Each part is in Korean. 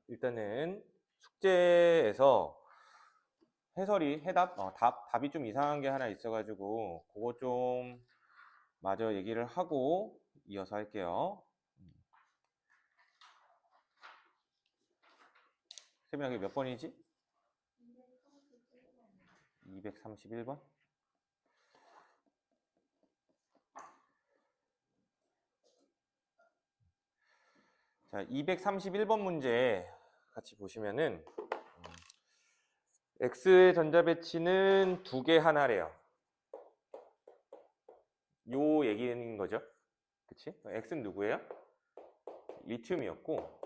일단은 숙제에서 해설이 답이 좀 이상한 게 하나 있어가지고 그거 좀 마저 얘기를 하고 이어서 할게요. 세빈아, 이게 몇 번이지? 231번? 자, 231번 문제 같이 보시면은 X의 전자배치는 두 개 하나래요. 요 얘기인 거죠. 그치? X는 누구예요? 리튬이었고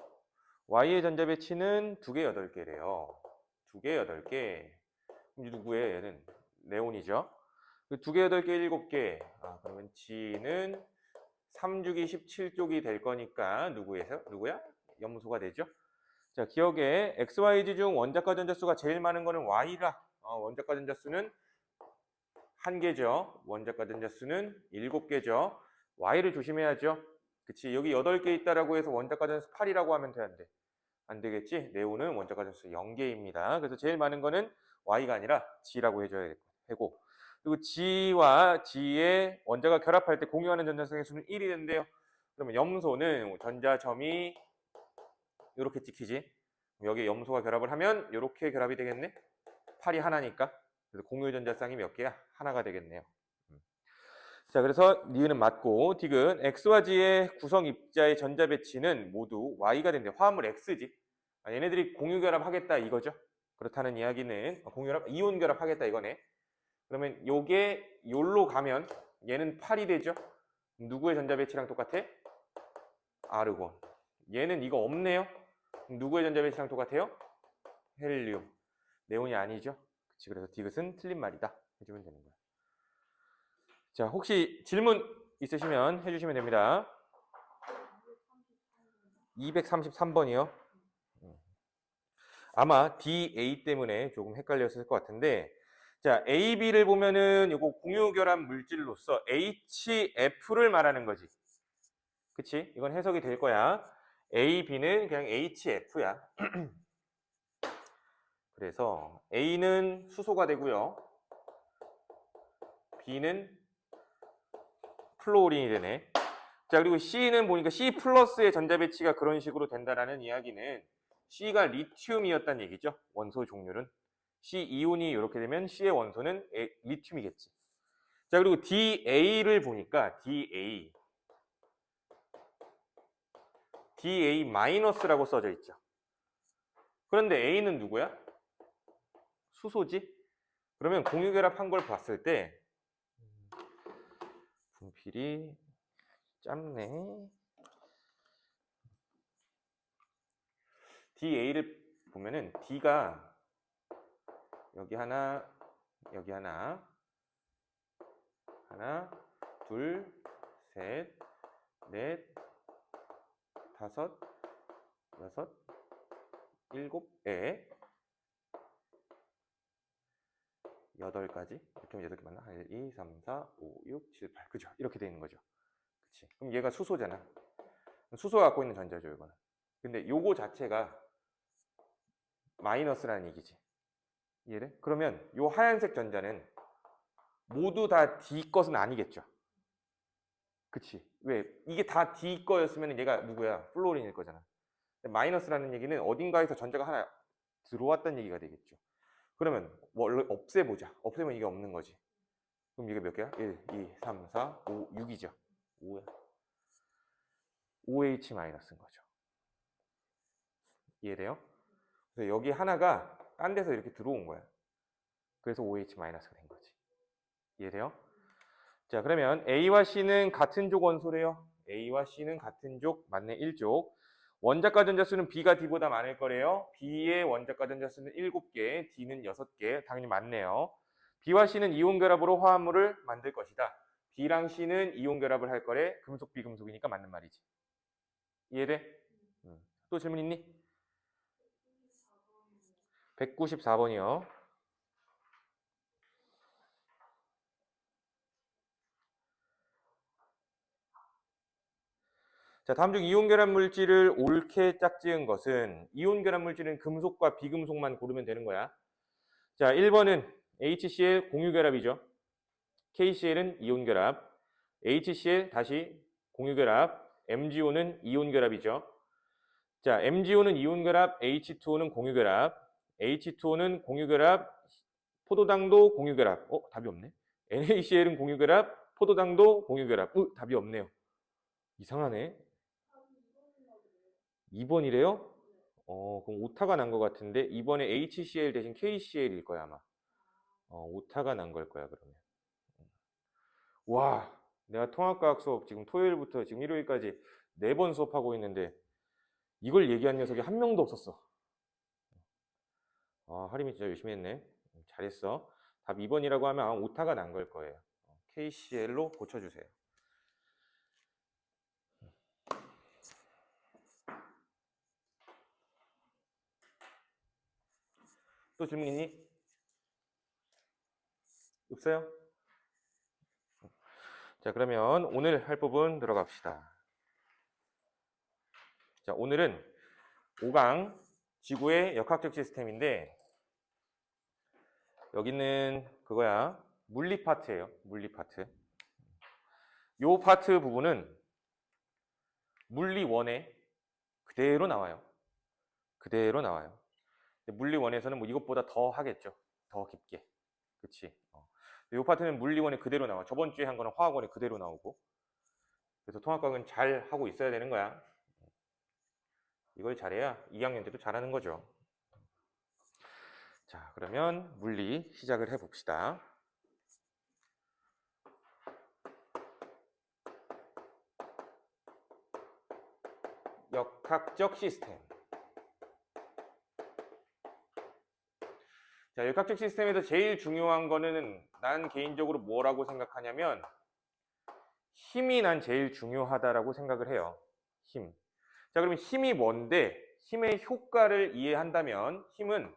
Y의 전자배치는 두 개 8개래요. 두 개 8개. 누구예요? 얘는 네온이죠. 두 개 8개 7개. 그러면 G는 3주기 17쪽이 될 거니까 누구야? 염소가 되죠. 자, 기억에 XYZ 중 원자과 전자수가 제일 많은 거는 Y라. 원자과 전자수는 1개죠. 원자과 전자수는 7개죠. Y를 조심해야죠. 그치? 여기 8개 있다라고 해서 원자과 전자수 8이라고 하면 돼, 안 돼? 안 되겠지? 네온은 원자과 전자수 0개입니다. 그래서 제일 많은 거는 Y가 아니라 G라고 해줘야 되고, 그리고 G와 G의 원자가 결합할 때 공유하는 전자성의 수는 1이 된대요. 그러면 염소는 전자점이 이렇게 찍히지. 여기 염소가 결합을 하면 이렇게 결합이 되겠네. 8이 하나니까. 그래서 공유 전자쌍이 몇 개야? 하나가 되겠네요. 자, 그래서 니은은 맞고 디귿 X와 G의 구성 입자의 전자 배치는 모두 Y가 된대. 화합물 X지. 얘네들이 공유 결합하겠다 이거죠. 그렇다는 이야기는 이온 결합하겠다 이거네. 그러면 요게 요로 가면 얘는 8이 되죠. 누구의 전자 배치랑 똑같아? 아르곤. 얘는 이거 없네요. 누구의 전자 배치랑 똑같아요? 헬륨. 네온이 아니죠. 그치, 그래서 디귿은 틀린 말이다 해주면 되는 거야. 자, 혹시 질문 있으시면 해주시면 됩니다. 233번이요. 아마 DA 때문에 조금 헷갈렸을 것 같은데, 자, AB를 보면은 이거 공유결합 물질로서 HF를 말하는 거지. 그치? 이건 해석이 될 거야. AB는 그냥 HF야. 그래서 A는 수소가 되고요. B는 플로린이 되네. 자, 그리고 C는 보니까 C 플러스의 전자 배치가 그런 식으로 된다라는 이야기는 C가 리튬이었다는 얘기죠. 원소 종류는. C 이온이 이렇게 되면 C의 원소는 리튬이겠지. 자, 그리고 DA를 보니까 DA 마이너스라고 써져 있죠. 그런데 A는 누구야? 수소지? 그러면 공유결합한 걸 봤을 때 분필이 짧네. DA를 보면은 D가 여기 하나, 여기 하나, 둘, 셋, 넷, 다섯, 여섯, 일곱에 8가지. 이렇게 하면 8개 맞나? 1, 2, 3, 4, 5, 6, 7, 8. 그죠? 이렇게 되는 거죠. 그치? 그럼 얘가 수소잖아. 수소가 갖고 있는 전자죠, 이거는. 근데 요거 자체가 마이너스라는 얘기지. 이해돼? 그러면 요 하얀색 전자는 모두 다 D 것은 아니겠죠. 그치? 왜? 이게 다 D 거였으면 얘가 누구야? 플로린일 거잖아. 마이너스라는 얘기는 어딘가에서 전자가 하나 들어왔다는 얘기가 되겠죠. 그러면 원래 없애보자. 없애면 이게 없는 거지. 그럼 이게 몇 개야? 1, 2, 3, 4, 5, 6이죠. 5야. OH 마이너스인 거죠. 이해돼요? 그래서 여기 하나가 딴 데서 이렇게 들어온 거야. 그래서 OH 마이너스가 된 거지. 이해돼요? 자, 그러면 A와 C는 같은 족 원소래요. A와 C는 같은 족, 맞네, 1족. 원자과 전자수는 B가 D보다 많을 거래요. B의 원자과 전자수는 7개, D는 6개. 당연히 맞네요. B와 C는 이온 결합으로 화합물을 만들 것이다. B랑 C는 이온 결합을 할 거래. 금속, 비금속이니까 맞는 말이지. 이해돼? 또 질문 있니? 194번이요. 자, 다음 중 이온 결합 물질을 옳게 짝지은 것은 이온 결합 물질은 금속과 비금속만 고르면 되는 거야. 자, 1번은 HCl 공유 결합이죠. KCl은 이온 결합, HCl 다시 공유 결합, MgO는 이온 결합이죠. 자, MgO는 이온 결합, H2O는 공유 결합, H2O는 공유 결합, 포도당도 공유 결합. 답이 없네. NaCl은 공유 결합, 포도당도 공유 결합. 답이 없네요. 이상하네. 2번이래요? 그럼 오타가 난 것 같은데 이번에 HCl 대신 KCl일 거야 아마. 오타가 난 걸 거야 그러면. 와, 내가 통합과학 수업 지금 토요일부터 지금 일요일까지 4번 수업하고 있는데 이걸 얘기한 녀석이 한 명도 없었어. 하림이 진짜 열심히 했네. 잘했어. 답 2번이라고 하면 아마 오타가 난 걸 거예요. KCl로 고쳐주세요. 또 질문 있니? 없어요? 자, 그러면 오늘 할 부분 들어갑시다. 자, 오늘은 5강 지구의 역학적 시스템인데 여기는 그거야. 물리 파트예요. 물리 파트. 요 파트 부분은 물리 1에 그대로 나와요. 그대로 나와요. 물리 1에서는 뭐 이것보다 더 하겠죠. 더 깊게. 그치? 요 파트는 물리 1에 그대로 나와. 저번 주에 한 거는 화학 1에 그대로 나오고. 그래서 통합과학은 잘 하고 있어야 되는 거야. 이걸 잘해야 2학년 때도 잘하는 거죠. 자, 그러면 물리 시작을 해봅시다. 역학적 시스템. 자, 역학적 시스템에서 제일 중요한 거는 난 개인적으로 뭐라고 생각하냐면 힘이 난 제일 중요하다라고 생각을 해요. 힘. 자, 그러면 힘이 뭔데? 힘의 효과를 이해한다면 힘은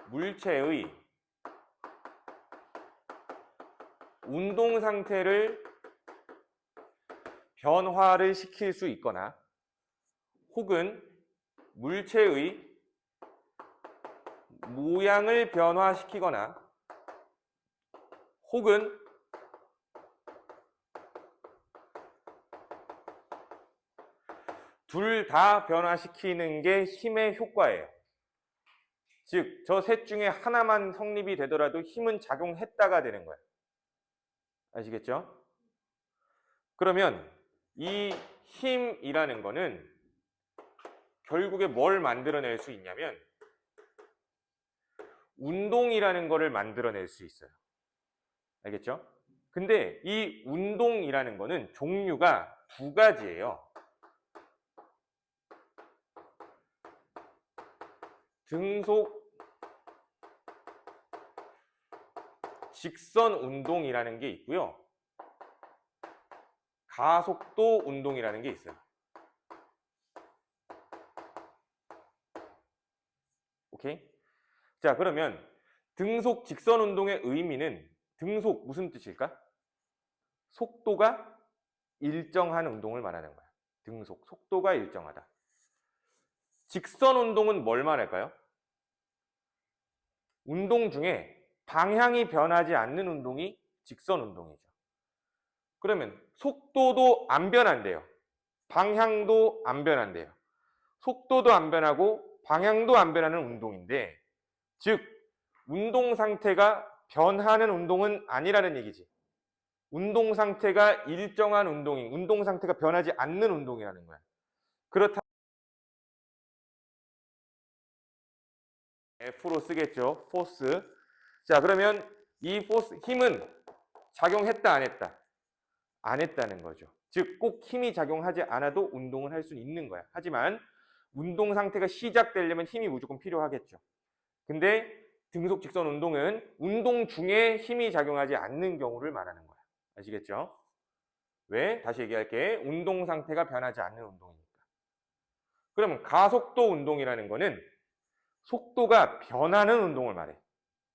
물체의 운동 상태를 변화를 시킬 수 있거나 혹은 물체의 모양을 변화시키거나 혹은 둘 다 변화시키는 게 힘의 효과예요. 즉, 저 셋 중에 하나만 성립이 되더라도 힘은 작용했다가 되는 거예요. 아시겠죠? 그러면 이 힘이라는 거는 결국에 뭘 만들어낼 수 있냐면 운동이라는 거를 만들어낼 수 있어요. 알겠죠? 근데 이 운동이라는 거는 종류가 2가지예요. 등속 직선 운동이라는 게 있고요. 가속도 운동이라는 게 있어요. 오케이? 자, 그러면 등속 직선 운동의 의미는 등속 무슨 뜻일까? 속도가 일정한 운동을 말하는 거야. 등속, 속도가 일정하다. 직선 운동은 뭘 말할까요? 운동 중에 방향이 변하지 않는 운동이 직선 운동이죠. 그러면 속도도 안 변한대요. 방향도 안 변한대요. 속도도 안 변하고 방향도 안 변하는 운동인데, 즉 운동 상태가 변하는 운동은 아니라는 얘기지. 운동 상태가 일정한 운동인, 운동 상태가 변하지 않는 운동이라는 거야. 그렇다 F로 쓰겠죠. 포스. 자, 그러면 이 포스, 힘은 작용했다 안 했다? 안 했다는 거죠. 즉 꼭 힘이 작용하지 않아도 운동을 할 수 있는 거야. 하지만 운동 상태가 시작되려면 힘이 무조건 필요하겠죠. 근데 등속 직선 운동은 운동 중에 힘이 작용하지 않는 경우를 말하는 거야. 아시겠죠? 왜? 다시 얘기할게. 운동 상태가 변하지 않는 운동이니까. 그러면 가속도 운동이라는 거는 속도가 변하는 운동을 말해.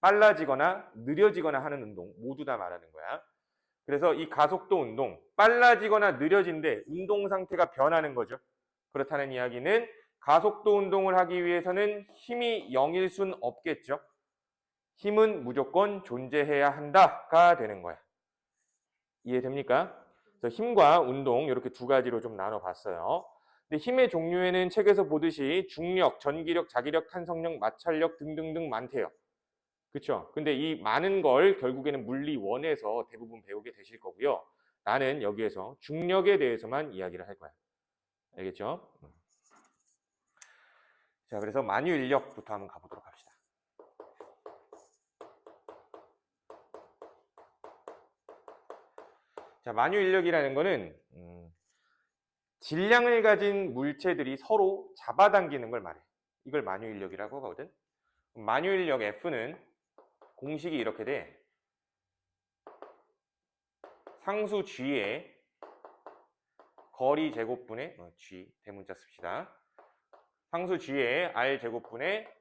빨라지거나 느려지거나 하는 운동 모두 다 말하는 거야. 그래서 이 가속도 운동, 빨라지거나 느려진데 운동 상태가 변하는 거죠. 그렇다는 이야기는 가속도 운동을 하기 위해서는 힘이 0일 순 없겠죠. 힘은 무조건 존재해야 한다가 되는 거야. 이해됩니까? 그래서 힘과 운동 이렇게 두 가지로 좀 나눠봤어요. 근데 힘의 종류에는 책에서 보듯이 중력, 전기력, 자기력, 탄성력, 마찰력 등등등 많대요. 그렇죠? 근데 이 많은 걸 결국에는 물리 1에서 대부분 배우게 되실 거고요. 나는 여기에서 중력에 대해서만 이야기를 할 거야. 알겠죠? 자, 그래서 만유인력부터 한번 가보도록 합시다. 자, 만유인력이라는 거는 질량을 가진 물체들이 서로 잡아당기는 걸 말해. 이걸 만유인력이라고 하거든. 만유인력 F는 공식이 이렇게 돼. 상수 G의 거리 제곱분의 G 대문자 씁시다. 상수 G의 R 제곱분의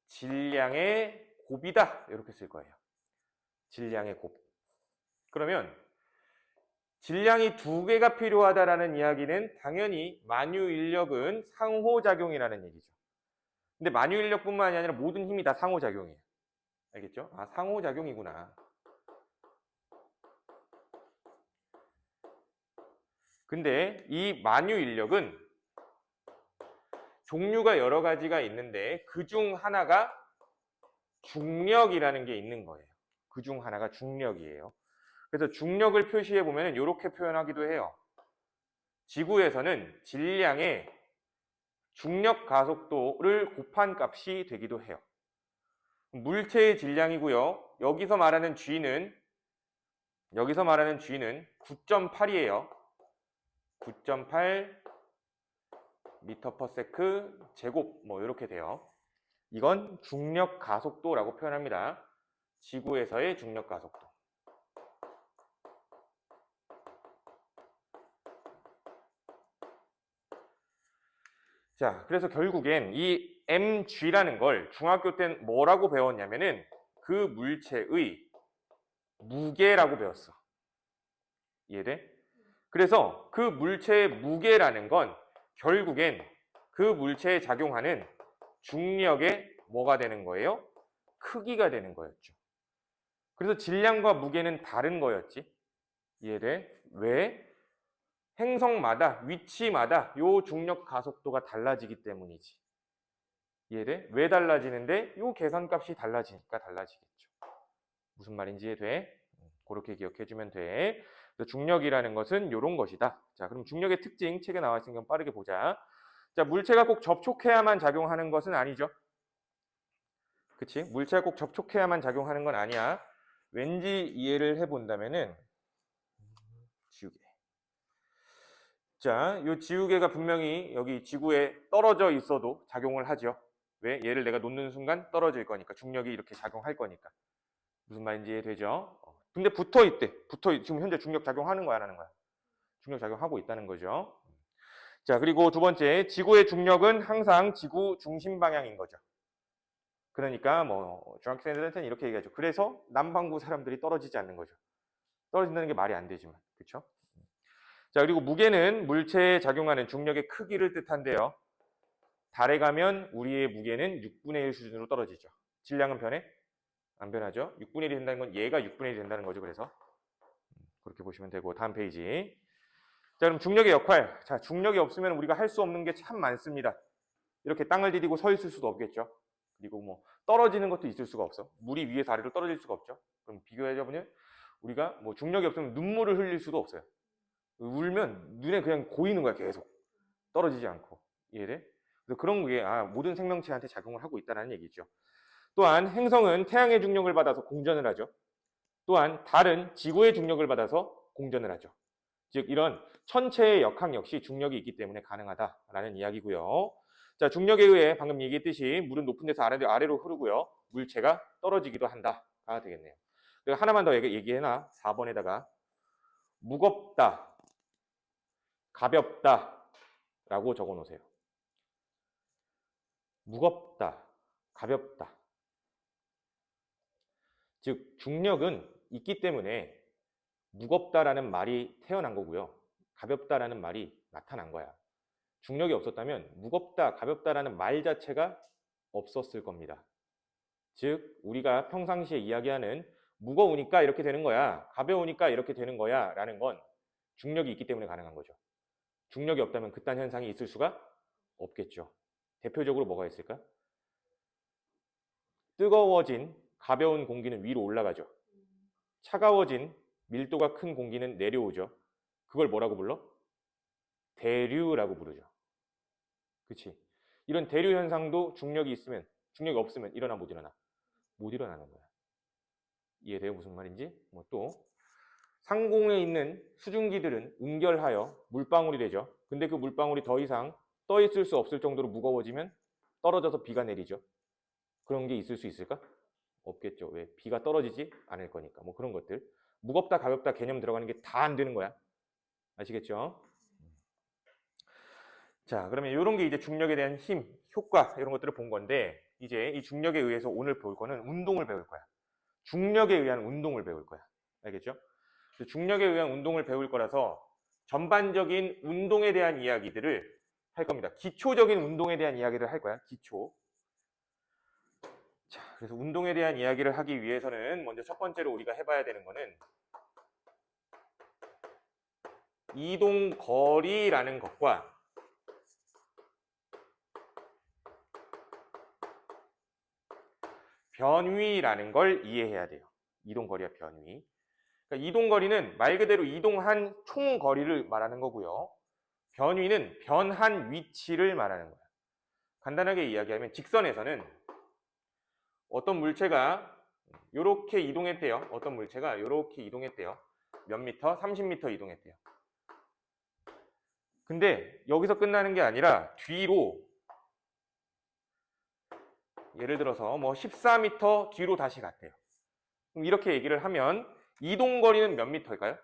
질량의 곱이다. 이렇게 쓸 거예요. 질량의 곱. 그러면 질량이 두 개가 필요하다라는 이야기는 당연히 만유인력은 상호작용이라는 얘기죠. 근데 만유인력뿐만이 아니라 모든 힘이 다 상호작용이에요. 알겠죠? 아, 상호작용이구나. 근데 이 만유인력은 종류가 여러 가지가 있는데 그중 하나가 중력이라는 게 있는 거예요. 그중 하나가 중력이에요. 그래서 중력을 표시해 보면 이렇게 표현하기도 해요. 지구에서는 질량의 중력 가속도를 곱한 값이 되기도 해요. 물체의 질량이고요. 여기서 말하는 G는 9.8이에요. 9.8 미터 퍼 세크 제곱 뭐 이렇게 돼요. 이건 중력 가속도라고 표현합니다. 지구에서의 중력 가속도. 자, 그래서 결국엔 이 mg라는 걸 중학교 땐 뭐라고 배웠냐면은 그 물체의 무게라고 배웠어. 이해돼? 그래서 그 물체의 무게라는 건 결국엔 그 물체에 작용하는 중력의 뭐가 되는 거예요? 크기가 되는 거였죠. 그래서 질량과 무게는 다른 거였지. 이해돼? 왜? 행성마다, 위치마다 요 중력 가속도가 달라지기 때문이지. 이해돼? 왜 달라지는데? 요 계산값이 달라지니까 달라지겠죠. 무슨 말인지 이해돼? 그렇게 기억해주면 돼. 중력이라는 것은 이런 것이다. 자, 그럼 중력의 특징 책에 나와 있으니까 빠르게 보자. 자, 물체가 꼭 접촉해야만 작용하는 것은 아니죠. 그치? 물체가 꼭 접촉해야만 작용하는 건 아니야. 왠지 이해를 해본다면은 지우개. 자, 이 지우개가 분명히 여기 지구에 떨어져 있어도 작용을 하죠. 왜? 얘를 내가 놓는 순간 떨어질 거니까. 중력이 이렇게 작용할 거니까. 무슨 말인지 이해되죠? 근데 붙어 있대. 지금 현재 중력 작용하는 거야, 안 하는 거야? 중력 작용하고 있다는 거죠. 자, 그리고 두 번째, 지구의 중력은 항상 지구 중심 방향인 거죠. 그러니까 뭐 중학생들한테는 이렇게 얘기하죠. 그래서 남반구 사람들이 떨어지지 않는 거죠. 떨어진다는 게 말이 안 되지만, 그렇죠? 자, 그리고 무게는 물체에 작용하는 중력의 크기를 뜻한데요. 달에 가면 우리의 무게는 6분의 1 수준으로 떨어지죠. 질량은 변해? 안 변하죠. 6분의 1이 된다는 건 얘가 6분의 1이 된다는 거죠. 그래서 그렇게 보시면 되고, 다음 페이지. 자, 그럼 중력의 역할. 자, 중력이 없으면 우리가 할 수 없는 게 참 많습니다. 이렇게 땅을 디디고 서 있을 수도 없겠죠. 그리고 뭐 떨어지는 것도 있을 수가 없어. 물이 위에서 아래로 떨어질 수가 없죠. 그럼 비교해보면 우리가 뭐 중력이 없으면 눈물을 흘릴 수도 없어요. 울면 눈에 그냥 고이는 거야, 계속. 떨어지지 않고. 이해돼? 그래서 그런 게 모든 생명체한테 작용을 하고 있다는 얘기죠. 또한 행성은 태양의 중력을 받아서 공전을 하죠. 또한 달은 지구의 중력을 받아서 공전을 하죠. 즉 이런 천체의 역학 역시 중력이 있기 때문에 가능하다라는 이야기고요. 자, 중력에 의해 방금 얘기했듯이 물은 높은 데서 아래로 흐르고요. 물체가 떨어지기도 한다가 되겠네요. 그리고 하나만 더 얘기해놔. 4번에다가 무겁다, 가볍다 라고 적어 놓으세요. 무겁다, 가볍다. 즉 중력은 있기 때문에 무겁다라는 말이 태어난 거고요. 가볍다라는 말이 나타난 거야. 중력이 없었다면 무겁다, 가볍다라는 말 자체가 없었을 겁니다. 즉, 우리가 평상시에 이야기하는 무거우니까 이렇게 되는 거야, 가벼우니까 이렇게 되는 거야 라는 건 중력이 있기 때문에 가능한 거죠. 중력이 없다면 그딴 현상이 있을 수가 없겠죠. 대표적으로 뭐가 있을까? 뜨거워진 가벼운 공기는 위로 올라가죠. 차가워진 밀도가 큰 공기는 내려오죠. 그걸 뭐라고 불러? 대류라고 부르죠. 그치? 이런 대류 현상도 중력이 없으면 일어나 못 일어나? 못 일어나는 거야. 이해돼요? 무슨 말인지? 뭐 또 상공에 있는 수증기들은 응결하여 물방울이 되죠. 근데 그 물방울이 더 이상 떠 있을 수 없을 정도로 무거워지면 떨어져서 비가 내리죠. 그런 게 있을 수 있을까? 없겠죠. 왜? 비가 떨어지지 않을 거니까. 뭐 그런 것들. 무겁다, 가볍다 개념 들어가는 게 다 안 되는 거야. 아시겠죠? 자, 그러면 이런 게 이제 중력에 대한 힘, 효과 이런 것들을 본 건데 이제 이 중력에 의해서 오늘 볼 거는 운동을 배울 거야. 중력에 의한 운동을 배울 거야. 알겠죠? 중력에 의한 운동을 배울 거라서 전반적인 운동에 대한 이야기들을 할 겁니다. 기초적인 운동에 대한 이야기를 할 거야. 기초. 자, 그래서 운동에 대한 이야기를 하기 위해서는 먼저 첫 번째로 우리가 해봐야 되는 거는 이동거리라는 것과 변위라는 걸 이해해야 돼요. 이동거리와 변위. 그러니까 이동거리는 말 그대로 이동한 총거리를 말하는 거고요. 변위는 변한 위치를 말하는 거예요. 간단하게 이야기하면 직선에서는 어떤 물체가 이렇게 이동했대요. 어떤 물체가 이렇게 이동했대요. 몇 미터? 30m 이동했대요. 근데 여기서 끝나는 게 아니라 뒤로 예를 들어서 뭐 14m 뒤로 다시 갔대요. 그럼 이렇게 얘기를 하면 이동거리는 몇 미터일까요?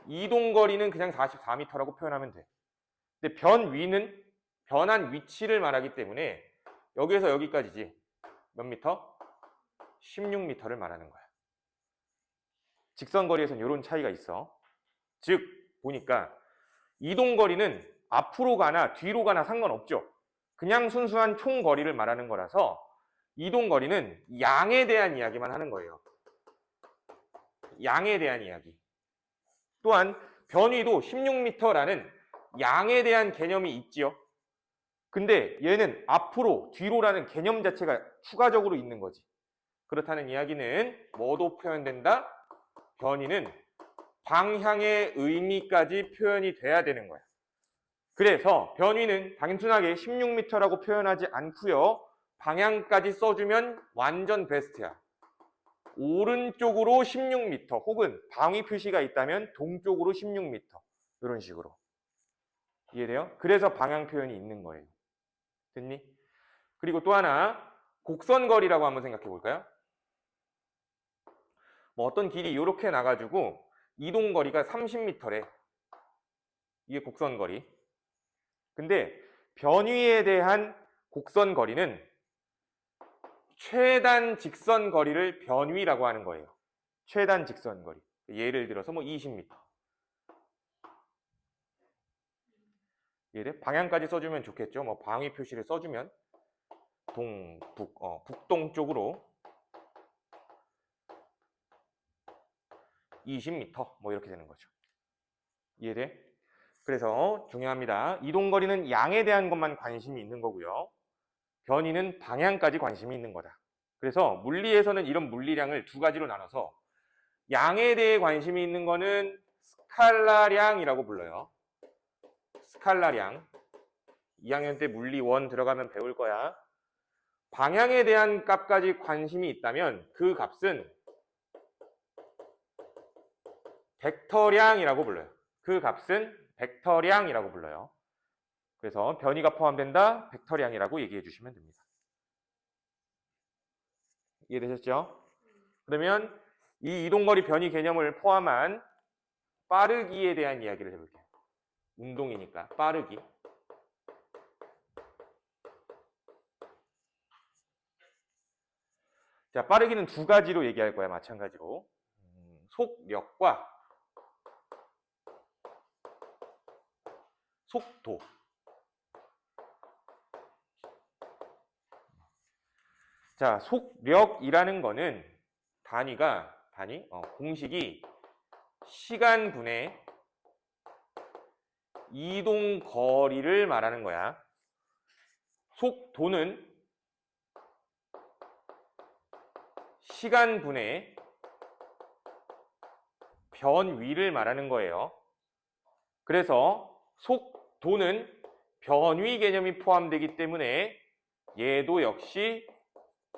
이동거리는 그냥 44m라고 표현하면 돼. 근데 변위는 변한 위치를 말하기 때문에 여기에서 여기까지지 몇 미터? 16m를 말하는 거야. 직선거리에서는 이런 차이가 있어. 즉 보니까 이동거리는 앞으로 가나 뒤로 가나 상관없죠. 그냥 순수한 총거리를 말하는 거라서 이동거리는 양에 대한 이야기만 하는 거예요. 양에 대한 이야기. 또한 변위도 16m라는 양에 대한 개념이 있지요. 근데 얘는 앞으로, 뒤로라는 개념 자체가 추가적으로 있는 거지. 그렇다는 이야기는 뭐도 표현된다? 변위는 방향의 의미까지 표현이 돼야 되는 거야. 그래서 변위는 단순하게 16m라고 표현하지 않고요. 방향까지 써주면 완전 베스트야. 오른쪽으로 16m 혹은 방위 표시가 있다면 동쪽으로 16m 이런 식으로. 이해돼요? 그래서 방향 표현이 있는 거예요. 됐니? 그리고 또 하나 곡선거리라고 한번 생각해 볼까요? 뭐 어떤 길이 이렇게 나가지고 이동거리가 30m래. 이게 곡선거리. 근데 변위에 대한 곡선거리는 최단 직선거리를 변위라고 하는 거예요. 최단 직선거리. 예를 들어서 뭐 20m. 얘를 방향까지 써주면 좋겠죠. 뭐 방위 표시를 써주면 북동쪽으로 20m 뭐 이렇게 되는 거죠. 이해돼? 그래서 중요합니다. 이동거리는 양에 대한 것만 관심이 있는 거고요. 변위는 방향까지 관심이 있는 거다. 그래서 물리에서는 이런 물리량을 두 가지로 나눠서 양에 대해 관심이 있는 거는 스칼라량이라고 불러요. 스칼라량. 2학년 때 물리 1 들어가면 배울 거야. 방향에 대한 값까지 관심이 있다면 그 값은 벡터량이라고 불러요. 그 값은 벡터량이라고 불러요. 그래서 변위가 포함된다, 벡터량이라고 얘기해 주시면 됩니다. 이해되셨죠? 그러면 이 이동거리 변위 개념을 포함한 빠르기에 대한 이야기를 해볼게요. 운동이니까 빠르기. 자, 빠르기는 두 가지로 얘기할 거야, 마찬가지로. 속력과 속도. 자, 속력이라는 거는 공식이 시간분의 이동 거리를 말하는 거야. 속도는 시간분의 변위를 말하는 거예요. 그래서 속도는 변위 개념이 포함되기 때문에 얘도 역시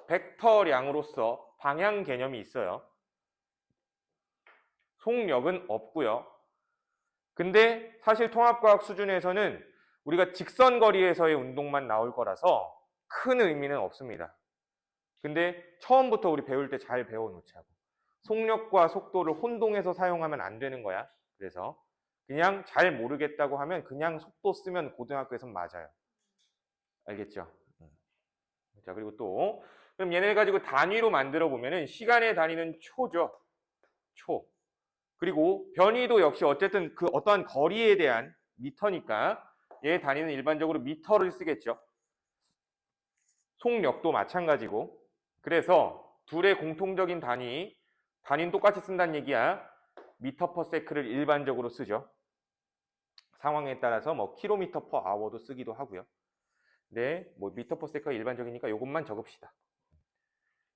벡터량으로서 방향 개념이 있어요. 속력은 없고요. 근데 사실 통합과학 수준에서는 우리가 직선 거리에서의 운동만 나올 거라서 큰 의미는 없습니다. 근데 처음부터 우리 배울 때 잘 배워놓자고. 속력과 속도를 혼동해서 사용하면 안 되는 거야. 그래서 그냥 잘 모르겠다고 하면 그냥 속도 쓰면 고등학교에선 맞아요. 알겠죠? 자, 그리고 또 그럼 얘네를 가지고 단위로 만들어 보면은 시간의 단위는 초죠. 초. 그리고 변위도 역시 어쨌든 그 어떠한 거리에 대한 미터니까 얘 단위는 일반적으로 미터를 쓰겠죠. 속력도 마찬가지고. 그래서 둘의 공통적인 단위는 똑같이 쓴다는 얘기야. 미터 퍼 세크를 일반적으로 쓰죠. 상황에 따라서 뭐 킬로미터 퍼 아워도 쓰기도 하고요. 네, 뭐 미터 퍼 세크가 일반적이니까 이것만 적읍시다.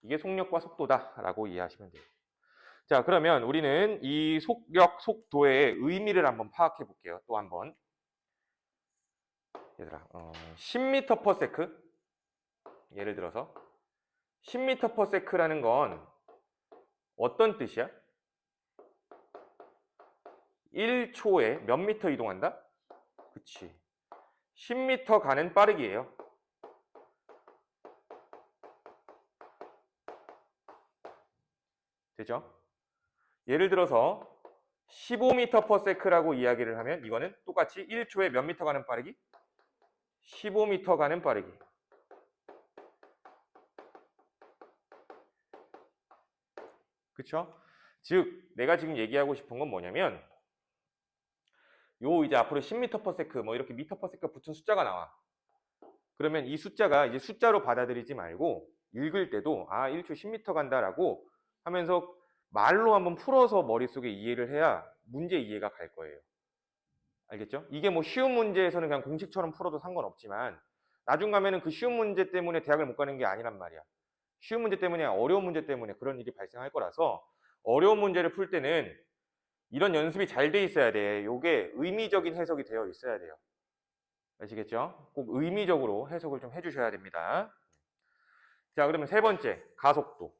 이게 속력과 속도다라고 이해하시면 돼요. 자, 그러면 우리는 이 속력, 속도의 의미를 한번 파악해 볼게요. 또 한번. 얘들아, 10m per sec. 예를 들어서 10m per sec라는 건 어떤 뜻이야? 1초에 몇 미터 이동한다? 그치. 10m 가는 빠르기예요. 되죠? 예를 들어서 15m per sec라고 이야기를 하면 이거는 똑같이 1초에 몇 미터 가는 빠르기? 15m 가는 빠르기. 그쵸? 즉, 내가 지금 얘기하고 싶은 건 뭐냐면 요 이제 앞으로 10m per sec 뭐 이렇게 미터 per sec 붙은 숫자가 나와. 그러면 이 숫자가 이제 숫자로 받아들이지 말고 읽을 때도 1초 10m 간다라고 하면서 말로 한번 풀어서 머릿속에 이해를 해야 문제 이해가 갈 거예요. 알겠죠? 이게 뭐 쉬운 문제에서는 그냥 공식처럼 풀어도 상관없지만 나중 가면은 그 쉬운 문제 때문에 대학을 못 가는 게 아니란 말이야. 쉬운 문제 때문에 어려운 문제 때문에 그런 일이 발생할 거라서 어려운 문제를 풀 때는 이런 연습이 잘 돼 있어야 돼. 요게 의미적인 해석이 되어 있어야 돼요. 아시겠죠? 꼭 의미적으로 해석을 좀 해주셔야 됩니다. 자, 그러면 세 번째, 가속도.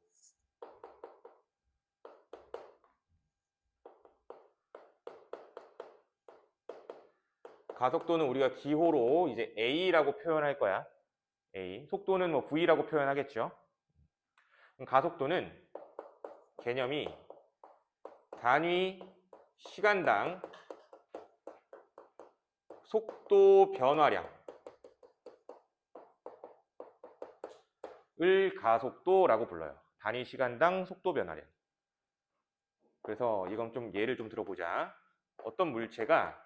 가속도는 우리가 기호로 이제 A라고 표현할 거야. A. 속도는 뭐 V라고 표현하겠죠. 가속도는 개념이 단위 시간당 속도 변화량을 가속도라고 불러요. 단위 시간당 속도 변화량. 그래서 이건 좀 예를 좀 들어보자. 어떤 물체가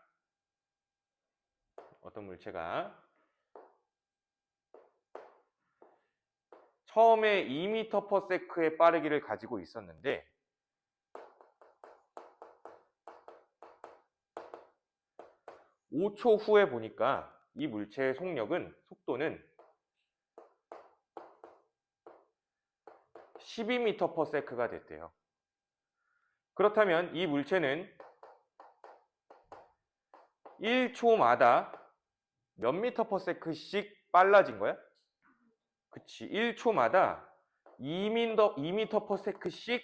처음에 2m per sec의 빠르기를 가지고 있었는데 5초 후에 보니까 이 물체의 속도는 12m per sec가 됐대요. 그렇다면 이 물체는 1초마다 몇 미터 per sec씩 빨라진 거야? 그치. 1초마다 2m per sec씩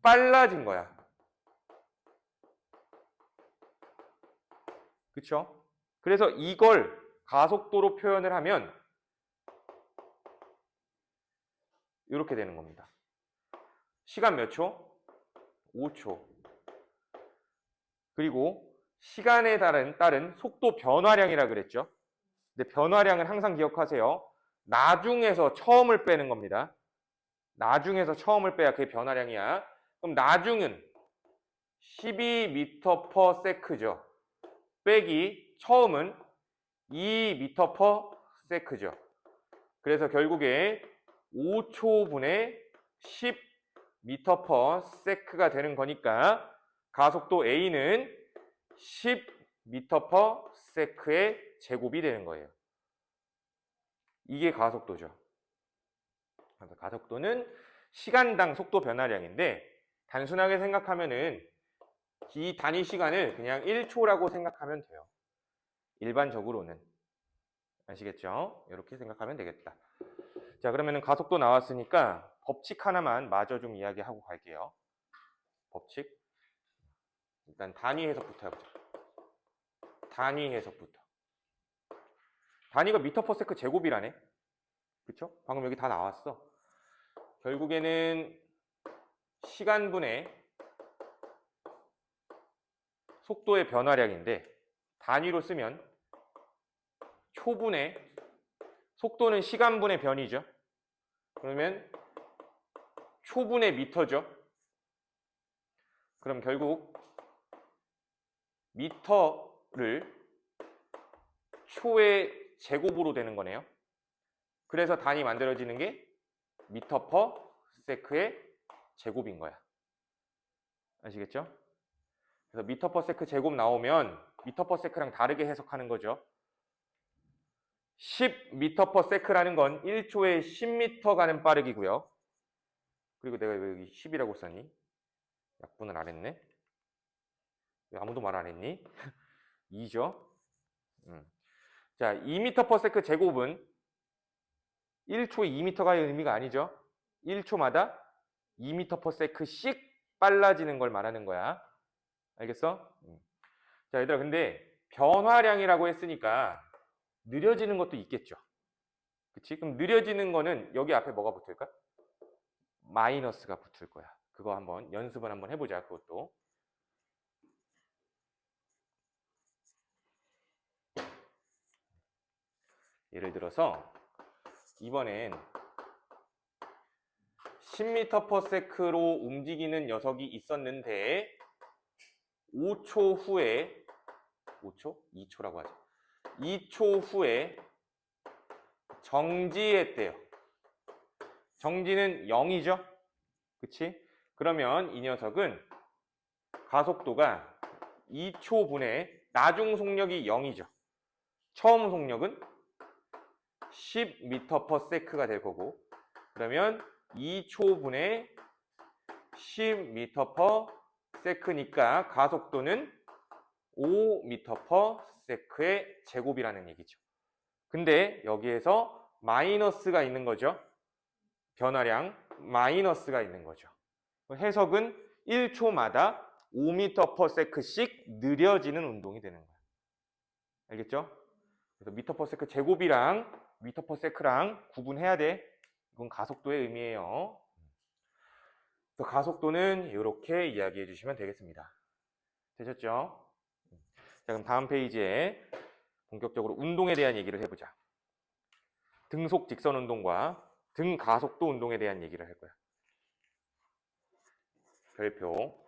빨라진 거야. 그쵸? 그래서 이걸 가속도로 표현을 하면 이렇게 되는 겁니다. 시간 몇 초? 5초. 그리고 시간에 따른 속도 변화량이라 그랬죠. 근데 변화량은 항상 기억하세요. 나중에서 처음을 빼는 겁니다. 나중에서 처음을 빼야 그게 변화량이야. 그럼 나중은 12m/s죠. 빼기 처음은 2m/s죠. 그래서 결국에 5초분의 10m/s가 되는 거니까 가속도 A는 10m/s의 제곱이 되는 거예요. 이게 가속도죠. 그래서 가속도는 시간당 속도 변화량인데 단순하게 생각하면은 이 단위 시간을 그냥 1초라고 생각하면 돼요. 일반적으로는. 아시겠죠? 이렇게 생각하면 되겠다. 자, 그러면은 가속도 나왔으니까 법칙 하나만 마저 좀 이야기하고 갈게요. 법칙. 일단 단위 해석부터 해보자. 단위 해석부터. 단위가 미터/세크 제곱이라네. 그쵸? 방금 여기 다 나왔어. 결국에는 시간분의 속도의 변화량인데 단위로 쓰면 초분의 속도는 시간분의 변이죠. 그러면 초분의 미터죠. 그럼 결국 미터를 초의 제곱으로 되는 거네요. 그래서 단위 만들어지는 게 미터/세크의 제곱인 거야. 아시겠죠? 그래서 미터/세크 제곱 나오면 미터/세크랑 다르게 해석하는 거죠. 10m/s라는 건 1초에 10m 가는 빠르기고요. 그리고 내가 왜 여기 10이라고 썼니? 약분을 안 했네. 왜 아무도 말 안 했니? 2죠. 자, 2m/s 제곱은 1초에 2m가 의미가 아니죠. 1초마다 2m/s씩 빨라지는 걸 말하는 거야. 알겠어? 자, 얘들아, 근데 변화량이라고 했으니까 느려지는 것도 있겠죠. 그치? 그럼 느려지는 거는 여기 앞에 뭐가 붙을까? 마이너스가 붙을 거야. 그거 한번 연습을 한번 해보자. 그것도. 예를 들어서 이번엔 10m/s로 움직이는 녀석이 있었는데 5초 후에 5초? 2초라고 하죠. 2초 후에 정지했대요. 정지는 0이죠? 그치? 그러면 이 녀석은 가속도가 2초분의 나중 속력이 0이죠. 처음 속력은 10m/s가 될 거고 그러면 2초분의 10m/s니까 가속도는 5m/s의 제곱이라는 얘기죠. 근데 여기에서 마이너스가 있는 거죠. 변화량 마이너스가 있는 거죠. 해석은 1초마다 5m/s씩 느려지는 운동이 되는 거예요. 알겠죠? 그래서 미터/s 제곱이랑 미터/s랑 구분해야 돼. 이건 가속도의 의미예요. 그래서 가속도는 이렇게 이야기해 주시면 되겠습니다. 되셨죠? 자, 그럼 다음 페이지에 본격적으로 운동에 대한 얘기를 해보자. 등속 직선 운동과 등 가속도 운동에 대한 얘기를 할 거야. 별표.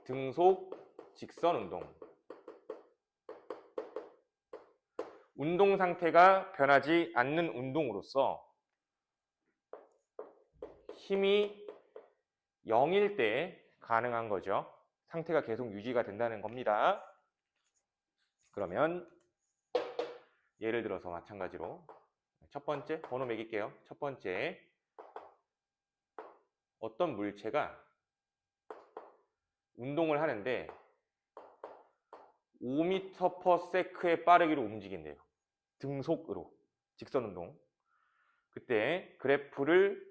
등속 직선 운동. 운동 상태가 변하지 않는 운동으로서 힘이 0일 때 가능한 거죠. 상태가 계속 유지가 된다는 겁니다. 그러면 예를 들어서 마찬가지로 첫 번째 번호 매길게요. 첫 번째 어떤 물체가 운동을 하는데 5m/s의 빠르기로 움직인대요. 등속으로 직선 운동. 그때 그래프를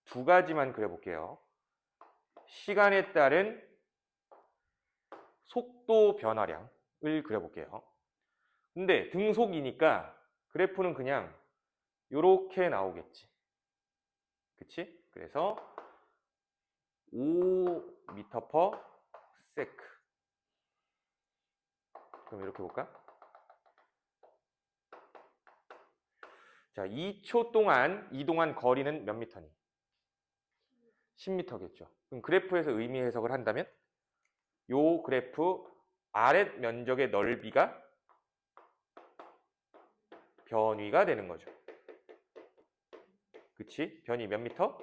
두 가지만 그려볼게요. 시간에 따른 속도 변화량을 그려볼게요. 근데 등속이니까 그래프는 그냥 이렇게 나오겠지. 그치? 그래서 5m/s. 그럼 이렇게 볼까? 자, 2초 동안 이동한 거리는 몇 미터니? 10m겠죠. 그럼 그래프에서 의미 해석을 한다면 요 그래프 아랫 면적의 넓이가 변위가 되는 거죠. 그치? 변위 몇 미터?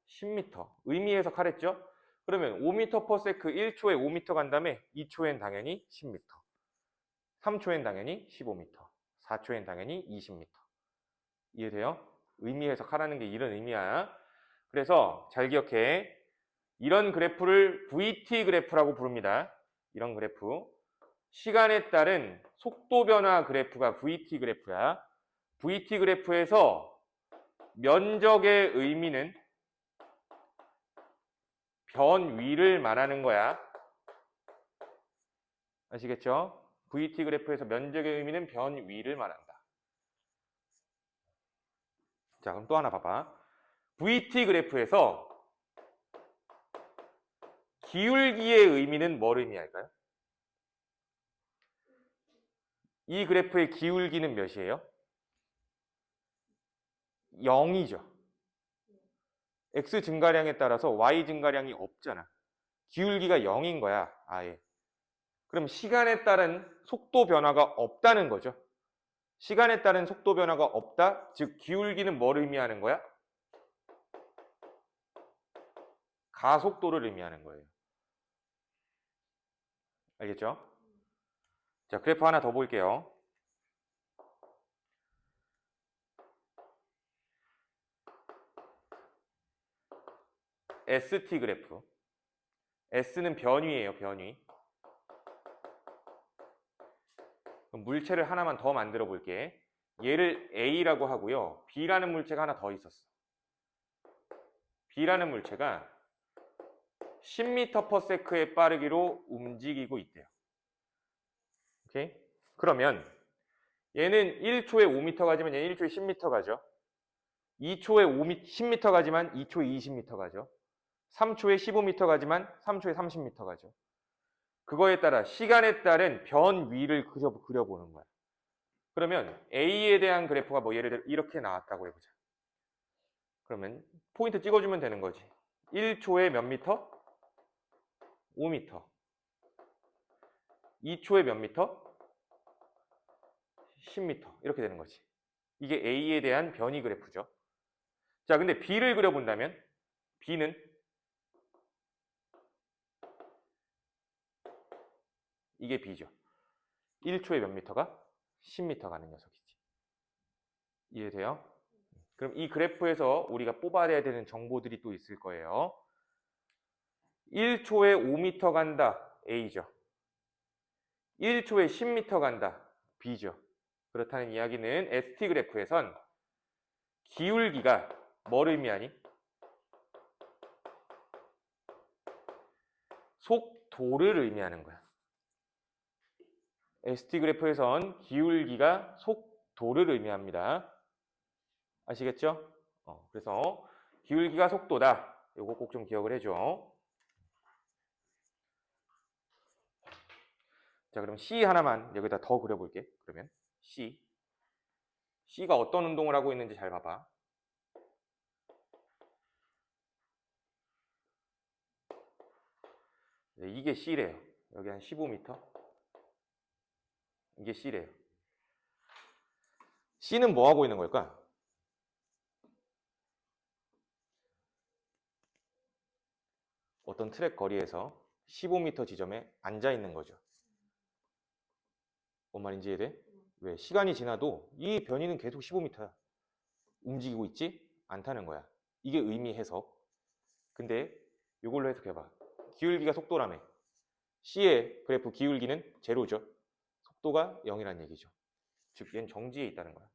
10m. 의미 해석하랬죠? 그러면 5m/s 1초에 5m 간 다음에 2초엔 당연히 10m. 3초엔 당연히 15m. 4초엔 당연히 20m. 이해돼요? 의미 해석하라는 게 이런 의미야. 그래서 잘 기억해. 이런 그래프를 VT 그래프라고 부릅니다. 이런 그래프. 시간에 따른 속도 변화 그래프가 VT 그래프야. VT 그래프에서 면적의 의미는 변위를 말하는 거야. 아시겠죠? VT 그래프에서 면적의 의미는 변위를 말한다. 자, 그럼 또 하나 봐봐. VT 그래프에서 기울기의 의미는 뭘 의미할까요? 이 그래프의 기울기는 몇이에요? 0이죠. X 증가량에 따라서 Y 증가량이 없잖아. 기울기가 0인 거야, 아예. 그럼 시간에 따른 속도 변화가 없다는 거죠. 시간에 따른 속도 변화가 없다? 즉 기울기는 뭘 의미하는 거야? 가속도를 의미하는 거예요. 알겠죠? 자, 그래프 하나 더 볼게요. ST 그래프. S는 변위예요, 변위. 그럼 물체를 하나만 더 만들어 볼게. 얘를 A라고 하고요. B라는 물체가 하나 더 있었어. B라는 물체가 10m/s의 빠르기로 움직이고 있대요. 오케이? 그러면 얘는 1초에 5m 가지만 얘는 1초에 10m 가죠. 2초에 10m 가지만 2초에 20m 가죠. 3초에 15m 가지만 3초에 30m 가죠. 그거에 따라 시간에 따른 변위를 그려보는 거야. 그러면 A에 대한 그래프가 뭐 예를 들어 이렇게 나왔다고 해보자. 그러면 포인트 찍어주면 되는 거지. 1초에 몇 미터? 5m. 2초에 몇 미터? 10m. 이렇게 되는 거지. 이게 A에 대한 변이 그래프죠. 자, 근데 B를 그려본다면 B는 이게 B죠. 1초에 몇 미터가? 10m 가는 녀석이지. 이해돼요? 그럼 이 그래프에서 우리가 뽑아내야 되는 정보들이 또 있을 거예요. 1초에 5m 간다. A죠. 1초에 10m 간다. B죠. 그렇다는 이야기는 ST 그래프에선 기울기가 뭘 의미하니? 속도를 의미하는 거야. ST 그래프에선 기울기가 속도를 의미합니다. 아시겠죠? 그래서 기울기가 속도다. 이거 꼭 좀 기억을 해줘. 자, 그럼 C 하나만 여기다 더 그려볼게. 그러면 C. C가 어떤 운동을 하고 있는지 잘 봐봐. 네, 이게 C래요. 여기 한 15m. 이게 C래요. C는 뭐 하고 있는 걸까? 어떤 트랙 거리에서 15m 지점에 앉아 있는 거죠. 뭔 말인지 이해돼? 왜? 시간이 지나도 이 변이는 계속 15m야. 움직이고 있지 않다는 거야. 이게 의미 해석. 근데 이걸로 해석해봐. 기울기가 속도라며. C의 그래프 기울기는 제로죠. 속도가 0이란 얘기죠. 즉 얘는 정지에 있다는 거야.